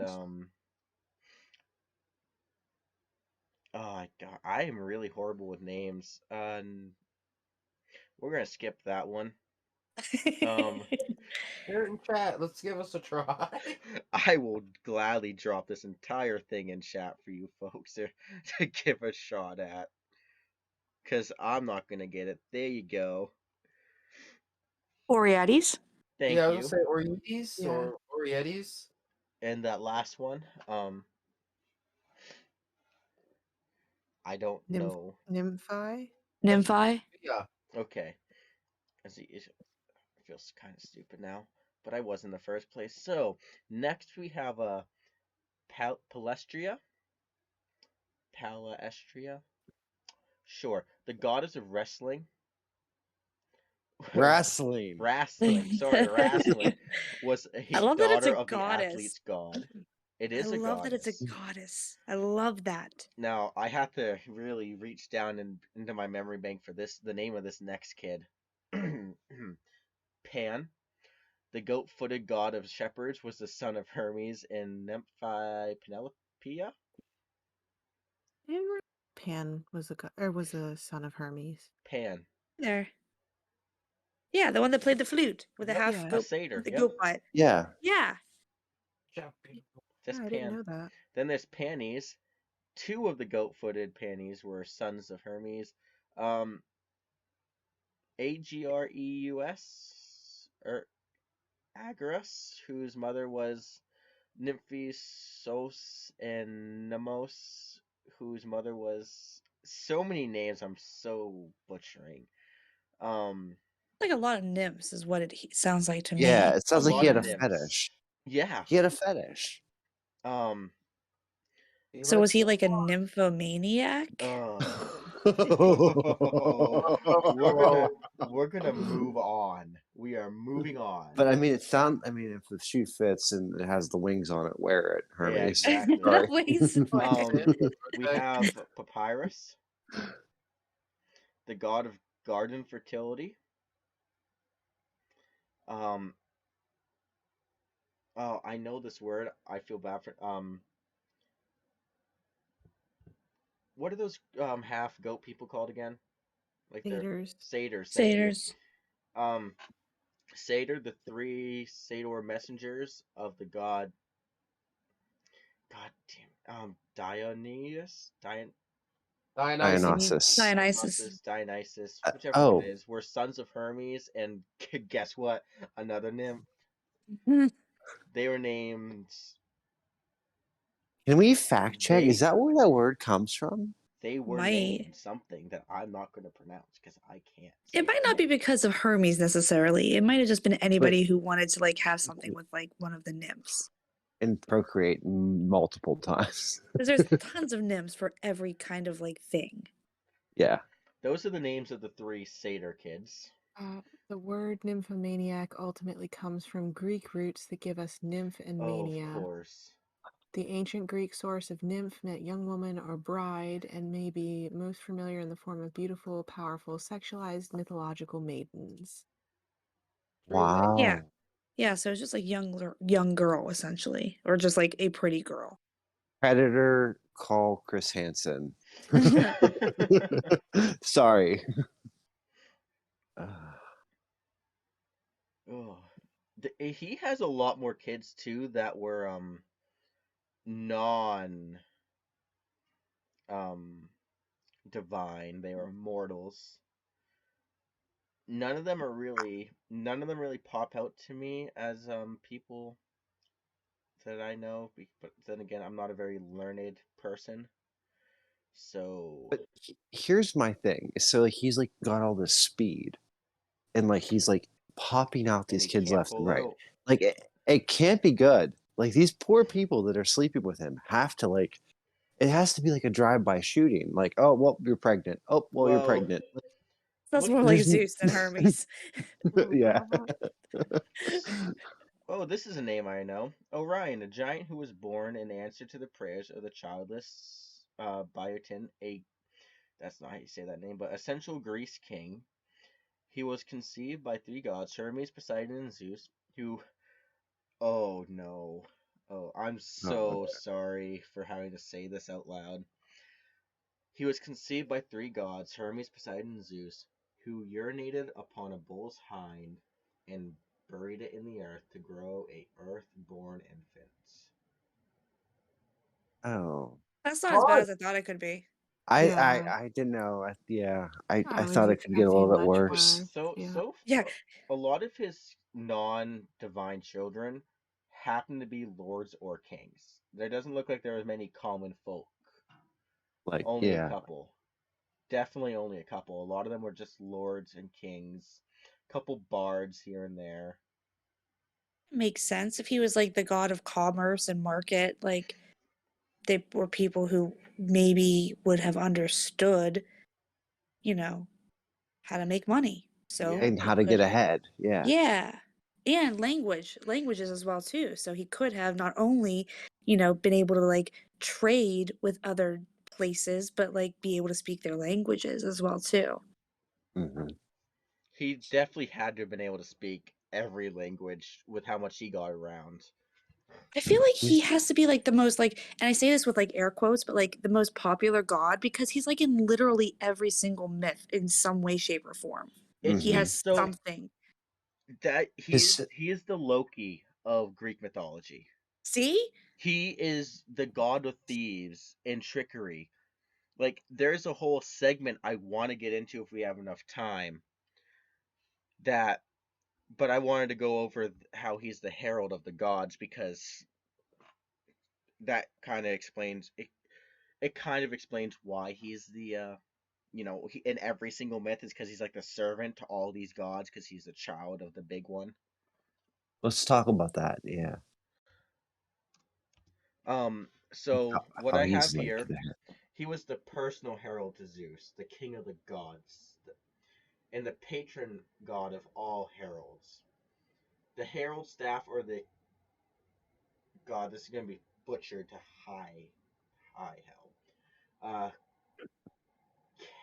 Oh God, I am really horrible with names. We're gonna skip that one. Um, Here in chat, let's give us a try. I will gladly drop this entire thing in chat for you folks to give a shot at, cause I'm not gonna get it. There you go. Oriades. Thank Yeah, I was you. gonna say Oriades Yeah. or Orietis. And that last one, I don't know. Nymphi. Nymphi. Yeah. Okay, it feels kind of stupid now, but I was in the first place. So next we have a Palestria. Palestria. Sure, the goddess of wrestling. Wrestling. Wrestling was I a love that it's daughter a of the goddess. athlete's god. It I is a love that it's a goddess. goddess. I love that. Now I have to really reach down into my memory bank for this. The name of this next kid, Pan, the goat-footed god of shepherds, was the son of Hermes and Nymphi Penelopea. Pan was was a son of Hermes. Pan. There. Yeah, the one that played the flute with a Yep, half Yeah. a goat, satyr. with the Yep, goat butt. Yeah. Yeah. just Yeah, I didn't Pan. know that. Then there's Panis. Two of the goat-footed Panis were sons of Hermes. Agreus, or Agris, whose mother was Nymphisos, and Nemos, whose mother was, so many names I'm so butchering. Like a lot of nymphs is what it sounds like to Yeah, me. it sounds like he lot had of a nymphs. fetish. Yeah. He had a fetish. So was he like a nymphomaniac? We're gonna move on. We are moving on. But I mean, if the shoe fits and it has the wings on it, wear it, Hermes. Yeah, exactly. Sorry. We have Papyrus, the god of garden fertility. Oh, I know this word. I feel bad for. What are those half goat people called again? Like they're Satyrs. satyrs. Thank you. Satyrs. Satyr, the three satyr messengers of the god. God damn. Dionysus. Dionysus, whichever Oh. one it is, were sons of Hermes, and guess what? Another nymph. They were named. Can we fact check? Is that where that word comes from? They were named something that I'm not going to pronounce because I can't. It might not be because of Hermes necessarily. It might have just been anybody who wanted to like have something with like one of the nymphs. And procreate multiple times. Because there's tons of nymphs for every kind of like thing. Yeah. Those are the names of the three satyr kids. The word nymphomaniac ultimately comes from Greek roots that give us nymph and mania. Of course. The ancient Greek source of nymph meant young woman or bride, and may be most familiar in the form of beautiful, powerful, sexualized mythological maidens. Wow. Yeah. Yeah, so it's just like young girl essentially, or just like a pretty girl. Predator, call Chris Hansen. Sorry. He has a lot more kids too that were non divine. They were mortals. None of them really pop out to me as people that I know, but then again, I'm not a very learned person. So But here's my thing. So like he's like got all this speed, and like he's like popping out these kids left and right. Like it can't be good. Like these poor people that are sleeping with him have to like. It has to be like a drive-by shooting. Like, oh well, you're pregnant. Oh well, you're pregnant. That's more like Zeus than Hermes. Yeah. Oh, this is a name I know. Orion, a giant who was born in answer to the prayers of the childless Biotin, that's not how you say that name, but essential Greece king. He was conceived by three gods, Hermes, Poseidon, and Zeus, who... Oh, no. Oh, I'm so sorry for having to say this out loud. He was conceived by three gods, Hermes, Poseidon, and Zeus, who urinated upon a bull's hind and buried it in the earth to grow a earth-born infant. Oh. That's not as bad as I thought it could be. I didn't know. I thought it could get a little bit worse. Yeah. A lot of his non-divine children happen to be lords or kings. There doesn't look like there are many common folk. Like only a couple. Definitely only a couple. A lot of them were just lords and kings. A couple bards here and there. Makes sense. If he was like the god of commerce and market, like they were people who maybe would have understood, how to make money. So And how it to get could, ahead. Yeah. yeah. And languages as well too. So he could have not only, been able to like trade with other places, but like be able to speak their languages as well too. Hmm. He definitely had to have been able to speak every language with how much he got around. I feel like he He's has to be like the most like, and I say this with like air quotes, but like the most popular god because he's like in literally every single myth in some way, shape, or form. It's He hmm has so something. that his he is the Loki of Greek mythology. See? He is the god of thieves and trickery. Like there's a whole segment I want to get into if we have enough time. That, but I wanted to go over how he's the herald of the gods because that kind of explains it. It kind of explains why he's the in every single myth is because he's like the servant to all these gods because he's a child of the big one. Let's talk about that. Yeah. So what How I he's have like here, that. he was the personal herald to Zeus, the king of the gods, and the patron god of all heralds. The herald staff, or the god, this is gonna be butchered to high hell. Uh,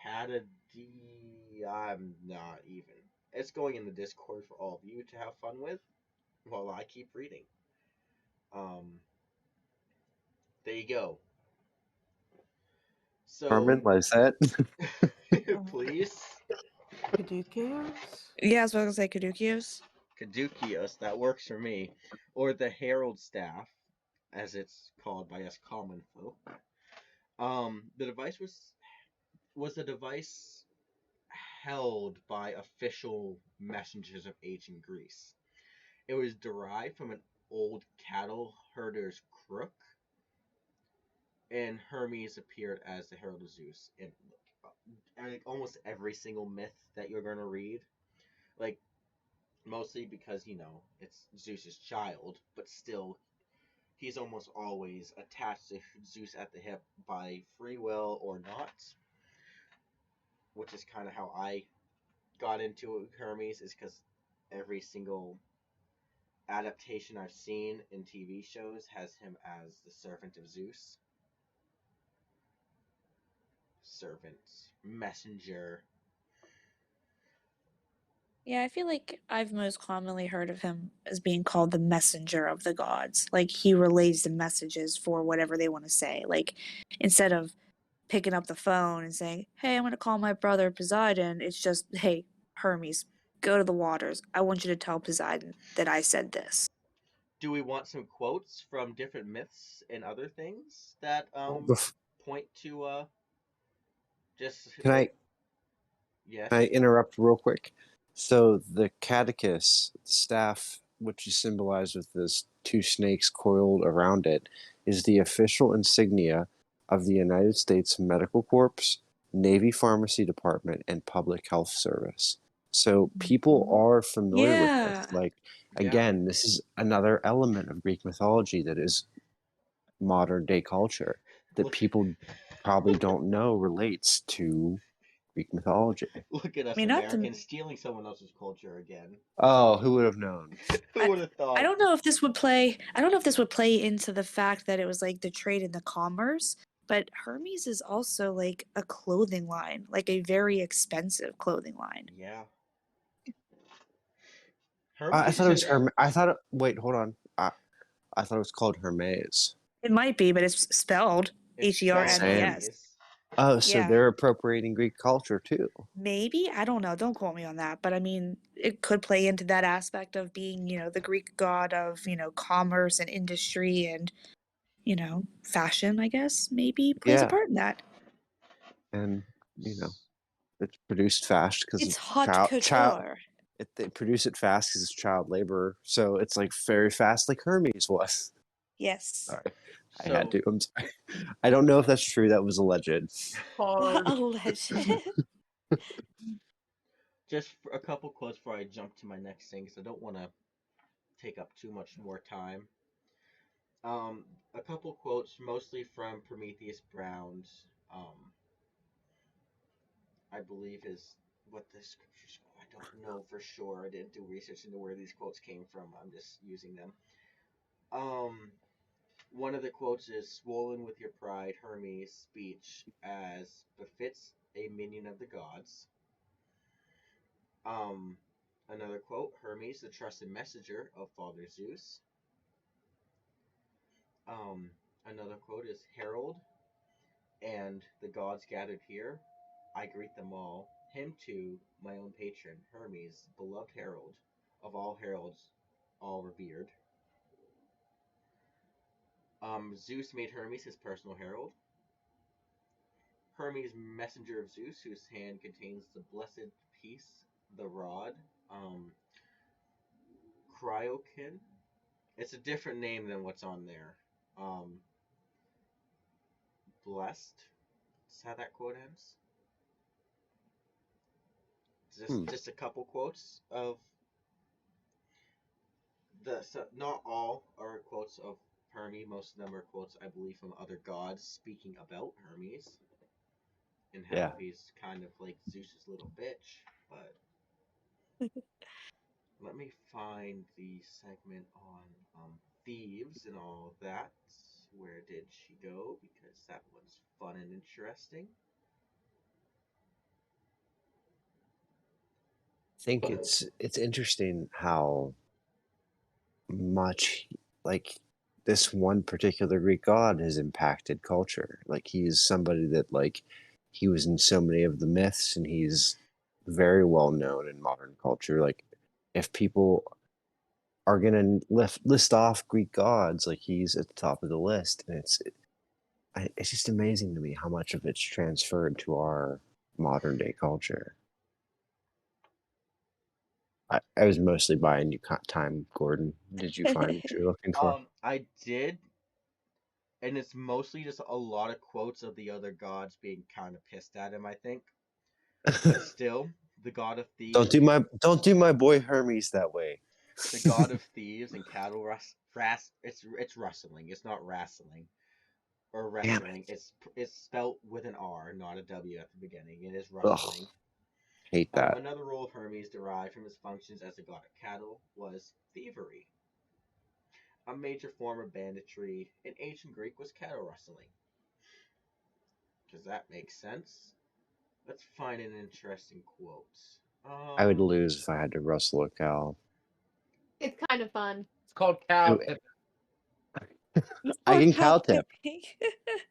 Catady, I'm not even. It's going in the Discord for all of you to have fun with while I keep reading. Um, there you go. So, Carmen, what is that? please, Caduceus? Yeah, I was going to say Caduceus. Caduceus, that works for me, or the herald staff, as it's called by us common folk. The device was a device held by official messengers of ancient Greece. It was derived from an old cattle herder's crook, and Hermes appeared as the herald of Zeus in almost every single myth that you're going to read. Like, mostly because, it's Zeus's child, but still, he's almost always attached to Zeus at the hip by free will or not, which is kind of how I got into Hermes, is because every single adaptation I've seen in TV shows has him as the servant of Zeus. Servant, messenger. Yeah, I feel like I've most commonly heard of him as being called the messenger of the gods. Like he relays the messages for whatever they want to say. Like instead of picking up the phone and saying, "Hey, I'm going to call my brother Poseidon," it's just, "Hey, Hermes, go to the waters. I want you to tell Poseidon that I said this." Do we want some quotes from different myths and other things that Well, point to just Can I yes? can I interrupt real quick? So the caduceus, the staff, which is symbolized with this two snakes coiled around it, is the official insignia of the United States Medical Corps, Navy Pharmacy Department, and Public Health Service. So people are familiar with this. Yeah. Like, Yeah. again, this is another element of Greek mythology that is modern day culture that Look, people probably don't know relates to Greek mythology. look at I us mean, not to Americans stealing someone else's culture again. Oh, who would have known? Who I would have I thought? don't know if this would play I don't know if this would play into the fact that it was like the trade and the commerce, but Hermes is also like a clothing line, like a very expensive clothing line. Yeah, I Hermes thought it was is Hermes. I thought. Wait, hold on. I thought it was called Hermes. It might be, but it's spelled it's spelled Same. Hermes. Hermes. Oh, so Yeah. they're appropriating Greek culture too. Maybe, I don't know. Don't quote me on that, but I mean, it could play into that aspect of being, the Greek god of, commerce and industry and, fashion, I guess, maybe plays a Yeah, part in that. and you know it's produced fast because It's of haute couture. They produce it fast because it's child labor. So it's like very fast, like Hermes was. Yes. Sorry, I had So to. I'm sorry. I don't know if that's true. That was alleged. Hard. Alleged. just a couple quotes before I jump to my next thing, because I don't want to take up too much more time. A couple quotes, mostly from Prometheus Brown's, I believe is what the scriptures. I don't know for sure. I didn't do research into where these quotes came from. I'm just using them. One of the quotes is "Swollen with your pride, Hermes' speech as befits a minion of the gods." Another quote: "Hermes, the trusted messenger of Father Zeus." Another quote is "Herald, and the gods gathered here, I greet them all. Him too, my own patron, Hermes, beloved herald of all heralds, all revered." Zeus made Hermes his personal herald. Hermes, messenger of Zeus, whose hand contains the blessed peace, the rod. Cryokin. It's a different name than what's on there. Blessed. That's how that quote ends. Just a couple quotes of not all are quotes of Hermes. Most of them are quotes, I believe, from other gods speaking about Hermes and how he's kind of like Zeus's little bitch. But let me find the segment on thieves and all that. Where did she go? Because that one's fun and interesting. I think it's interesting how much like this one particular Greek god has impacted culture. Like he's somebody that like he was in so many of the myths and he's very well known in modern culture. Like if people are gonna list off Greek gods, like he's at the top of the list, and it's just amazing to me how much of it's transferred to our modern day culture. I was mostly buying you time, Gordon. Did you find what you're looking for? I did, and it's mostly just a lot of quotes of the other gods being kind of pissed at him, I think. But still, the god of thieves. Don't do my boy Hermes that way. The god of thieves and cattle it's rustling. It's not wrestling or wrestling. It's spelt with an R, not a W at the beginning. It is rustling. Ugh, hate that. Another role of Hermes derived from his functions as a god of cattle was thievery. A major form of banditry in ancient Greek was cattle rustling. Does that make sense? Let's find an interesting quote. I would lose if I had to rustle a cow. It's kind of fun. It's called cow tip. I can cow tip.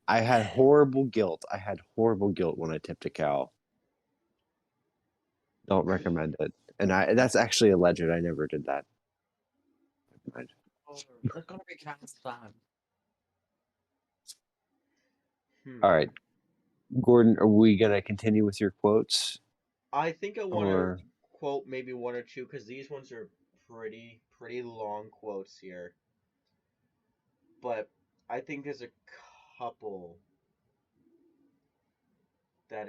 I had horrible guilt. When I tipped a cow. Don't recommend it. And that's actually alleged. I never did that. They're gonna be cows time. All right, Gordon, are we gonna continue with your quotes? I think I want to quote maybe one or two because these ones are pretty long quotes here. But I think there's a couple that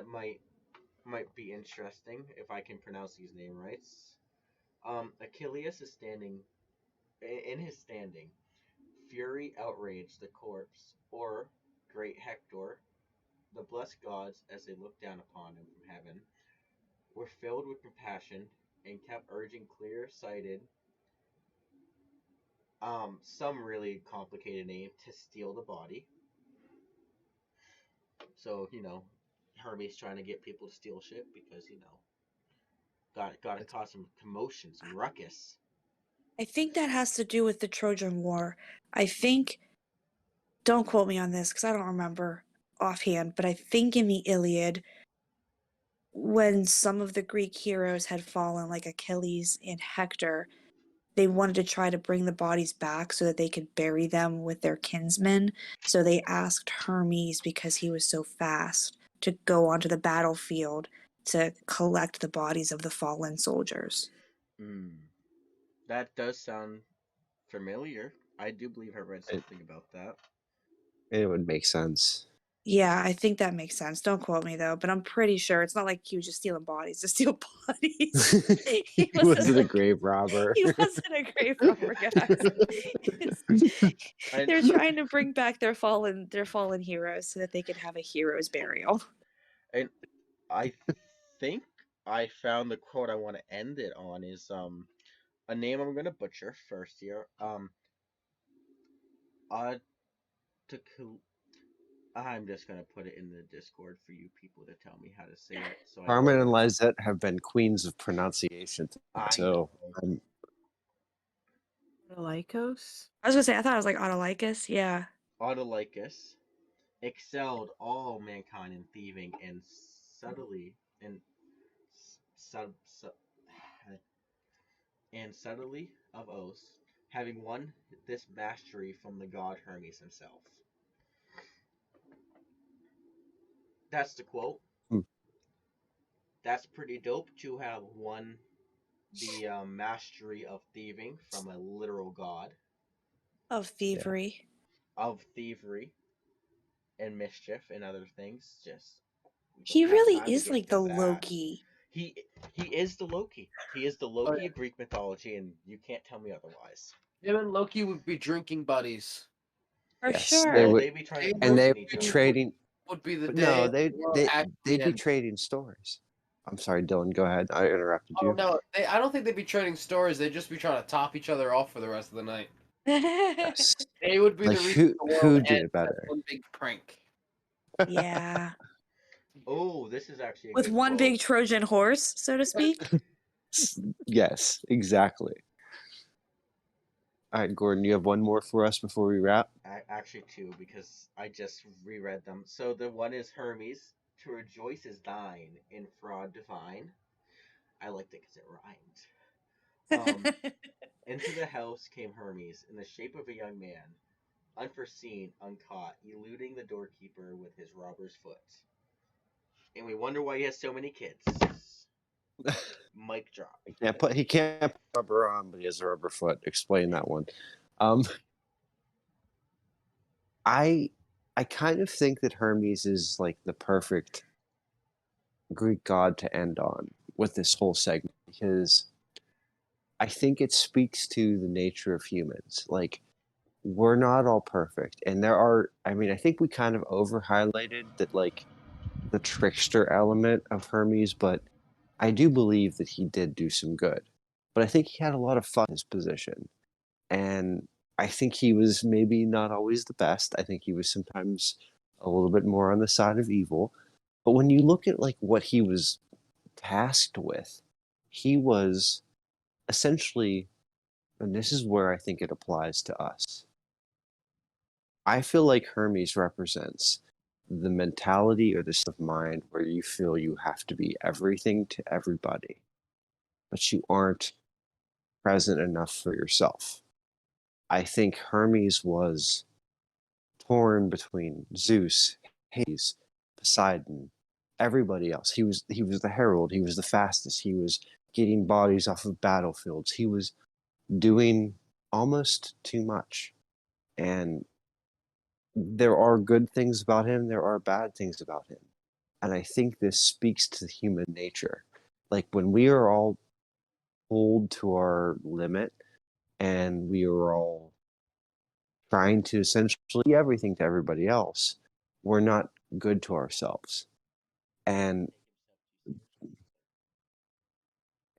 might be interesting if I can pronounce these name right. Achilles is standing in his standing. Fury outraged the corpse, or great Hector, the blessed gods as they looked down upon him from heaven, were filled with compassion and kept urging clear-sighted, some really complicated name, to steal the body. So, Hermes trying to get people to steal shit because, got to cause some commotion, some ruckus. I think that has to do with the Trojan War. I think, don't quote me on this because I don't remember offhand, but I think in the Iliad, when some of the Greek heroes had fallen, like Achilles and Hector, they wanted to try to bring the bodies back so that they could bury them with their kinsmen. So they asked Hermes, because he was so fast, to go onto the battlefield to collect the bodies of the fallen soldiers. That does sound familiar. I do believe I read something about that. It would make sense. Yeah, I think that makes sense. Don't quote me though, but I'm pretty sure it's not like he was just stealing bodies to steal bodies. He wasn't a grave robber. He wasn't a grave robber, guys. They're trying to bring back their fallen heroes so that they could have a hero's burial. And I think I found the quote I want to end it on is a name I'm gonna butcher first here. Article. I'm just gonna put it in the Discord for you people to tell me how to say it. So I Carmen and don't. Lizette have been queens of pronunciation, I so know. Lycos? I was gonna say, I thought it was like Autolycus. Yeah. Autolycus excelled all mankind in thieving and subtly and sub, sub and subtly of oaths, having won this mastery from the god Hermes himself. That's the quote. Hmm. That's pretty dope to have won the mastery of thieving from a literal god Of thievery. of thievery and mischief and other things. Just we He don't have really time to is get like into the that. Loki. He he is the Loki. He is the Oh, Loki yeah. of Greek mythology, and you can't tell me otherwise. Him and Loki would be drinking buddies. For yes, they No, sure. would, they'd be trying They to and would they poison would each be other. trading. would be the But day no, the world actually they'd be ended. trading stories. I'm sorry, Dylan. Go ahead. I interrupted Oh you. no, I don't think they'd be trading stories. They'd just be trying to top each other off for the rest of the night. Yes. They would be Like the reason the world who did ends. it That's better? one big prank. Yeah. Oh, this is actually a With good one quote. big Trojan horse, so to speak. Yes, exactly. All right, Gordon, you have one more for us before we wrap? Actually, two, because I just reread them. So the one is Hermes. To rejoice is thine in fraud divine. I liked it because it rhymed. Into the house came Hermes in the shape of a young man, unforeseen, uncaught, eluding the doorkeeper with his robber's foot. And we wonder why he has so many kids. Mic drop. He can't put rubber on, but he has a rubber foot. Explain that one. Um, I I kind of think that Hermes is like the perfect Greek god to end on with this whole segment because I think it speaks to the nature of humans. Like we're not all perfect, and there are. I mean, I think we kind of over highlighted that, like the trickster element of Hermes, but I do believe that he did do some good. But I think he had a lot of fun in his position. And I think he was maybe not always the best. I think he was sometimes a little bit more on the side of evil. But when you look at like what he was tasked with, he was essentially, and this is where I think it applies to us. I feel like Hermes represents the mentality or the state of mind where you feel you have to be everything to everybody, but you aren't present enough for yourself. I think Hermes was torn between Zeus, Hades, Poseidon, everybody else. He was the herald, he was the fastest, he was getting bodies off of battlefields. He was doing almost too much. And there are good things about him, there are bad things about him. And I think this speaks to human nature. Like when we are all pulled to our limit and we are all trying to essentially be everything to everybody else, we're not good to ourselves. And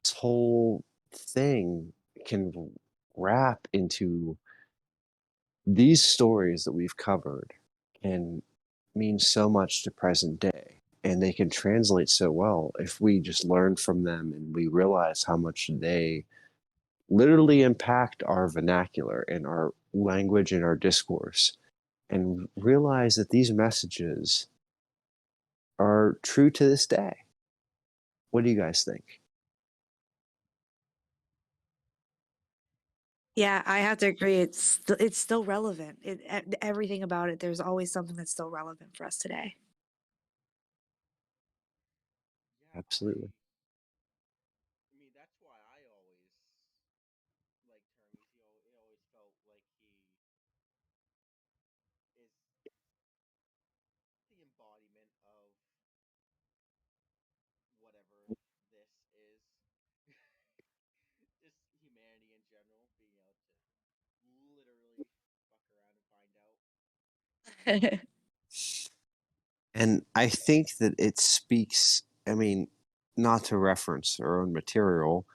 this whole thing can wrap into these stories that we've covered can mean so much to present day. And they can translate so well if we just learn from them and we realize how much they literally impact our vernacular and our language and our discourse, and realize that these messages are true to this day. What do you guys think? Yeah, I have to agree. It's still relevant. Everything about it. There's always something that's still relevant for us today. Absolutely. I mean, that's why I always liked Hermes. He always felt like he is the embodiment of whatever this is. Just humanity in general, being able to literally fuck around and find out. And I think that it speaks, I mean, not to reference our own material,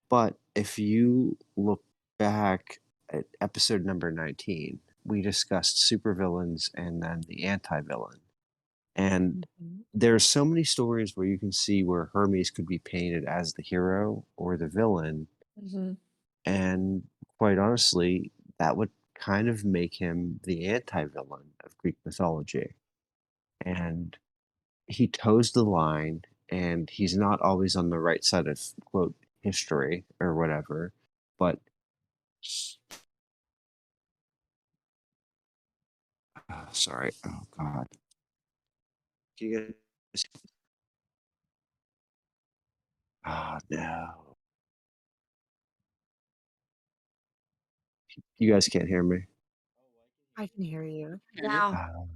but if you look back at episode number 19, we discussed supervillains and then the anti-villain. And Mhm. there's so many stories where you can see where Hermes could be painted as the hero or the villain. Mhm. And quite honestly, that would kind of make him the anti-villain of Greek mythology. And he toes the line, and he's not always on the right side of, quote, history or whatever, but sorry. Oh God. Do you guys? Oh no. You guys can't hear me. I can hear you. Now, Oh,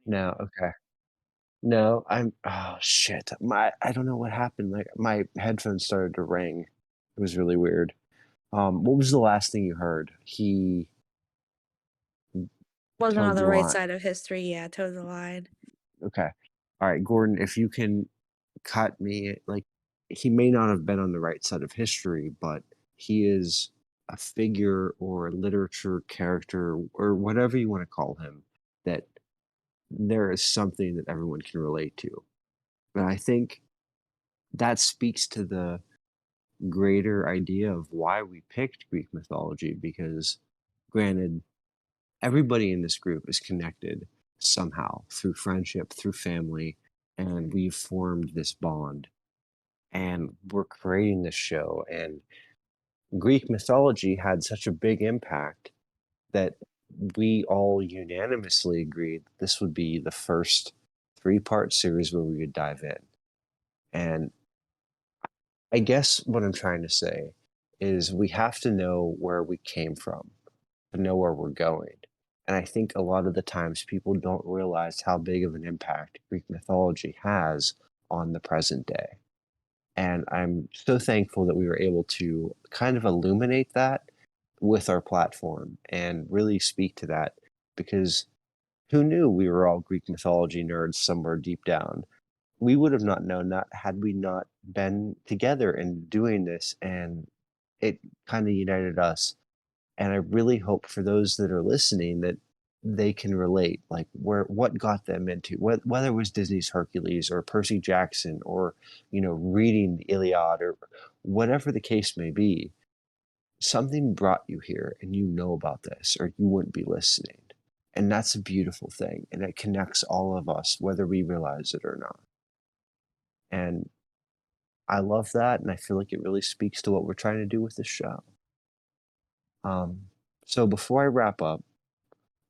no. Okay. No, oh shit. I don't know what happened. Like my headphones started to ring. It was really weird. What was the last thing you heard? He wasn't on toed the the right line. side of history. Yeah, toe the line. Okay. All right, Gordon, if you can cut me, like he may not have been on the right side of history, but he is a figure or a literature character or whatever you want to call him, that there is something that everyone can relate to. And I think that speaks to the greater idea of why we picked Greek mythology, because granted, everybody in this group is connected somehow through friendship, through family, and we've formed this bond. And we're creating this show. And Greek mythology had such a big impact that we all unanimously agreed this would be the first 3-part series where we would dive in. And I guess what I'm trying to say is we have to know where we came from to know where we're going. And I think a lot of the times people don't realize how big of an impact Greek mythology has on the present day. And I'm so thankful that we were able to kind of illuminate that with our platform and really speak to that, because who knew we were all Greek mythology nerds somewhere deep down? We would have not known that had we not been together and doing this, and it kind of united us. And I really hope for those that are listening that they can relate, like what got them into whether it was Disney's Hercules or Percy Jackson or reading the Iliad or whatever the case may be. Something brought you here, and you know about this, or you wouldn't be listening. And that's a beautiful thing, and it connects all of us, whether we realize it or not. And I love that, and I feel like it really speaks to what we're trying to do with this show. So before I wrap up,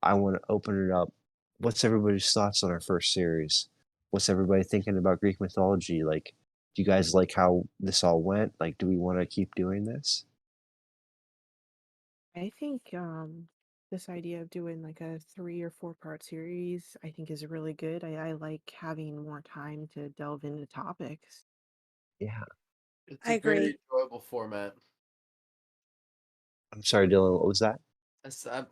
I want to open it up. What's everybody's thoughts on our first series? What's everybody thinking about Greek mythology? Like, do you guys like how this all went? Like, do we want to keep doing this? I think this idea of doing like a 3 or 4 part series, I think is really good. I like having more time to delve into topics. Yeah. It's I a agree. very enjoyable format. I'm sorry, Dylan. What was that?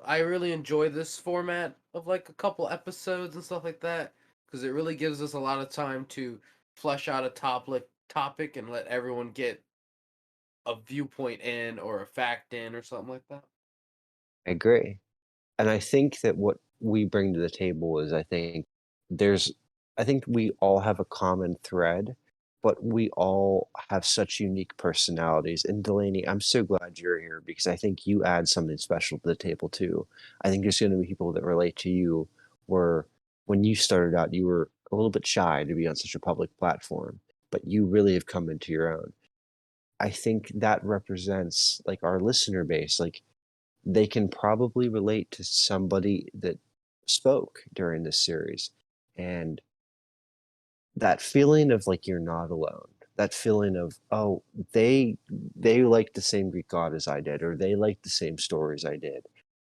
I really enjoy this format of like a couple episodes and stuff like that, because it really gives us a lot of time to flesh out a topic and let everyone get a viewpoint in or a fact in or something like that. I agree. And I think that what we bring to the table is there's I think we all have a common thread, but we all have such unique personalities. And Delaney, I'm so glad you're here because I think you add something special to the table too. I think there's going to be people that relate to you where when you started out, you were a little bit shy to be on such a public platform, but you really have come into your own. I think that represents like our listener base. Like they can probably relate to somebody that spoke during this series. And that feeling of like you're not alone, that feeling of, oh, they like the same Greek god as I did, or they like the same stories I did,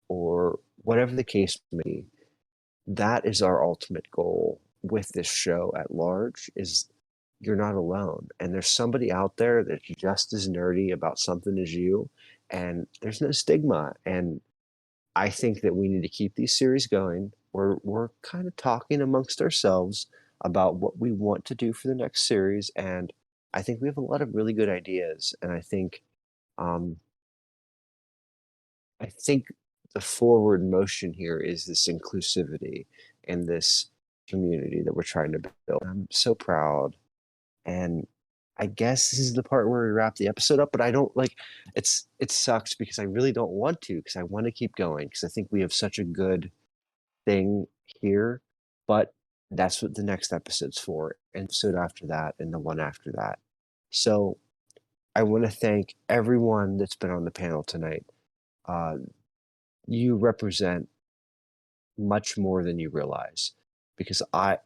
or whatever the case may be. That is our ultimate goal with this show at large, is you're not alone. And there's somebody out there that's just as nerdy about something as you, and there's no stigma. And I think that we need to keep these series going. We're kind of talking amongst ourselves about what we want to do for the next series, and I think we have a lot of really good ideas, and um, I think the forward motion here is this inclusivity and this community that we're trying to build. I'm so proud, and I guess this is the part where we wrap the episode up, but I don't like it sucks because I really don't want to because I want to keep going because I think we have such a good thing here, but that's what the next episode's for, and episode after that, and the one after that. So I want to thank everyone that's been on the panel tonight. Uh, you represent much more than you realize because I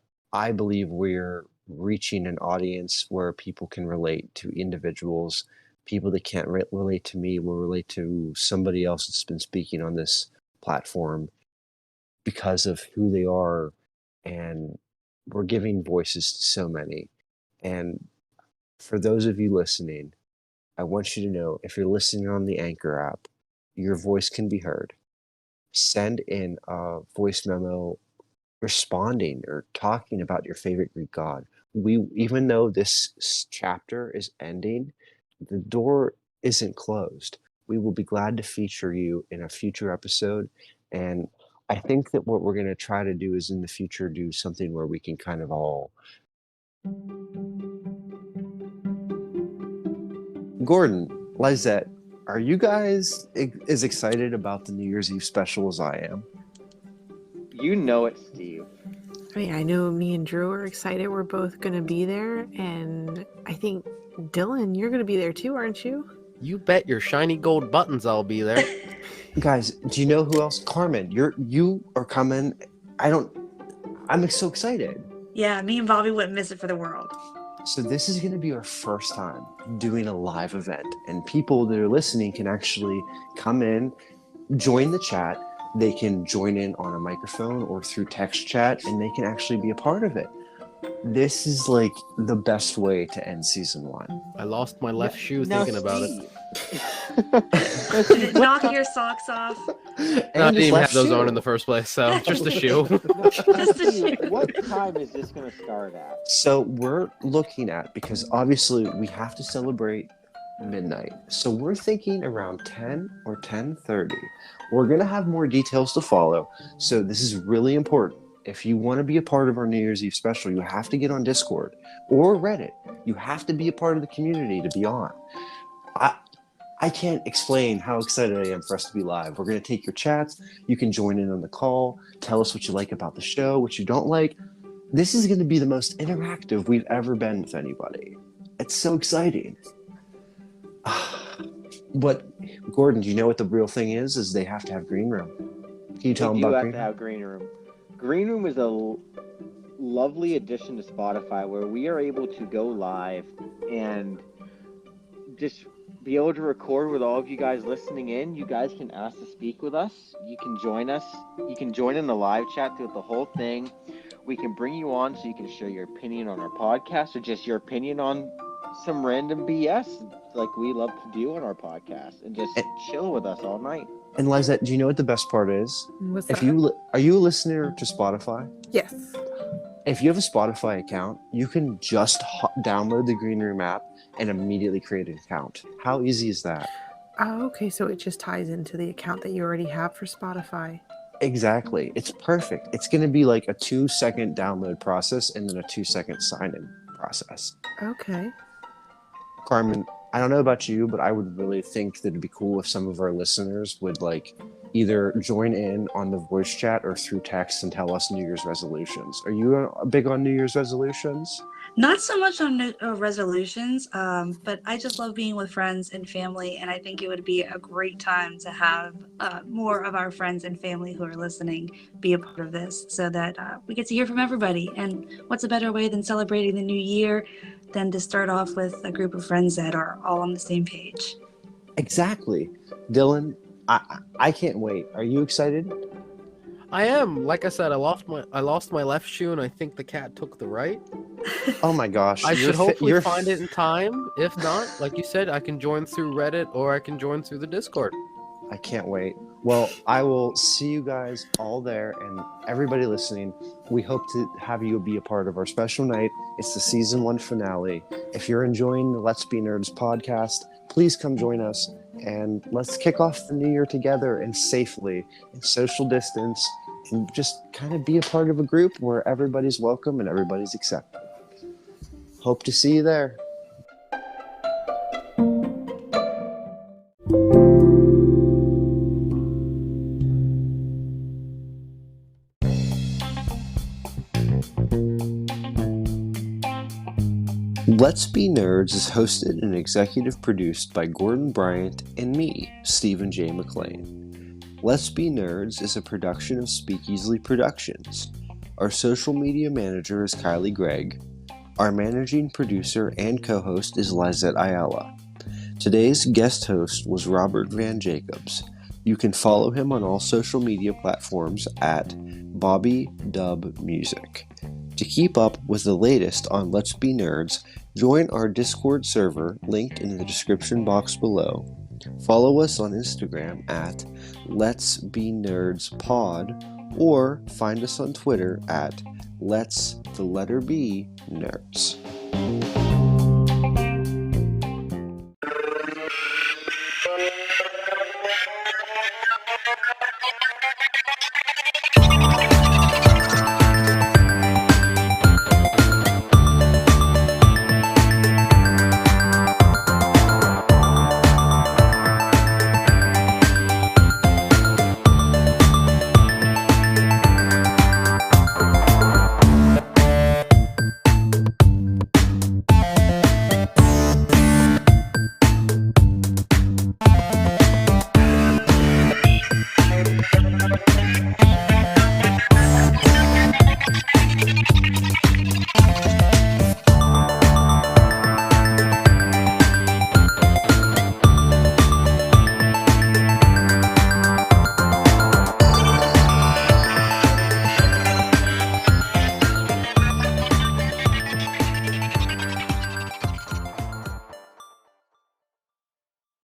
believe we're reaching an audience where people can relate to individuals. People that can't relate to me will relate to somebody else that's been speaking on this platform because of who they are, and we're giving voices to so many. And for those of you listening, I want you to know if you're listening on the Anchor app, your voice can be heard. Send in a voice memo responding or talking about your favorite Greek god. Even though this chapter is ending, the door isn't closed. We will be glad to feature you in a future episode. And I think that what we're going to try to do is in the future do something where we can kind of all. Gordon, Lizette, are you guys as excited about the New Year's Eve special as I am? You know it, Steve. I mean, I know me and Drew are excited. We're both going to be there. And I think, Dylan, you're going to be there too, aren't you? You bet your shiny gold buttons I'll be there. Guys, do you know who else? Carmen, you are coming. I'm so excited. Yeah, me and Bobby wouldn't miss it for the world. So this is going to be our first time doing a live event, and people that are listening can actually come in, join the chat. They can join in on a microphone or through text chat, and they can actually be a part of it. This is like the best way to end season 1. I lost my left shoe thinking about it. Did it knock your socks off? No, I didn't even have those on in the first place, so just a shoe. Just a shoe. What time is this going to start at? So we're looking at, because obviously we have to celebrate midnight. So we're thinking around 10 or 10:30. We're going to have more details to follow. So this is really important. If you want to be a part of our New Year's Eve special, you have to get on Discord or Reddit. You have to be a part of the community to be on. I can't explain how excited I am for us to be live. We're going to take your chats. You can join in on the call. Tell us what you like about the show, what you don't like. This is going to be the most interactive we've ever been with anybody. It's so exciting. But, Gordon, do you know what the real thing is? Is they have to have green room. Can you tell them about green room? You have to have green room. Green room is a lovely addition to Spotify where we are able to go live and just be able to record with all of you guys listening in. You guys can ask to speak with us. You can join us. You can join in the live chat throughout the whole thing. We can bring you on so you can share your opinion on our podcast or just your opinion on some random BS like we love to do on our podcast and just chill with us all night. And Lizette, do you know what the best part is? What's If that? are you a listener to Spotify? Yes. If you have a Spotify account, you can just download the Green Room app and immediately create an account. How easy is that? Oh, okay. So it just ties into the account that you already have for Spotify. Exactly. It's perfect. It's going to be like a 2-second download process and then a 2-second sign-in process. Okay. Carmen, I don't know about you, but I would really think that it'd be cool if some of our listeners would like either join in on the voice chat or through text and tell us New Year's resolutions. Are you big on New Year's resolutions? Not so much on resolutions, but I just love being with friends and family, and I think it would be a great time to have more of our friends and family who are listening be a part of this so that we get to hear from everybody. And what's a better way than celebrating the new year than to start off with a group of friends that are all on the same page? Exactly. Dylan, I can't wait. Are you excited? I am. Like I said, I lost my left shoe, and I think the cat took the right. Oh my gosh. I should hopefully find it in time. If not, like you said, I can join through Reddit or I can join through the Discord. I can't wait. Well, I will see you guys all there, and everybody listening, we hope to have you be a part of our special night. It's the season 1 finale. If you're enjoying the Let's Be Nerds podcast, please come join us, and let's kick off the new year together and safely, in social distance, and just kind of be a part of a group where everybody's welcome and everybody's accepted. Hope to see you there. Let's Be Nerds is hosted and executive produced by Gordon Bryant and me, Stephen J. McLean. Let's Be Nerds is a production of Speak Easily Productions. Our social media manager is Kylie Gregg. Our managing producer and co-host is Lizette Ayala. Today's guest host was Robert Van Jacobs. You can follow him on all social media platforms at Bobby Dub Music. To keep up with the latest on Let's Be Nerds, join our Discord server linked in the description box below. Follow us on Instagram at Let's Be Nerds Pod, or find us on Twitter at Let's the letter B Nerds.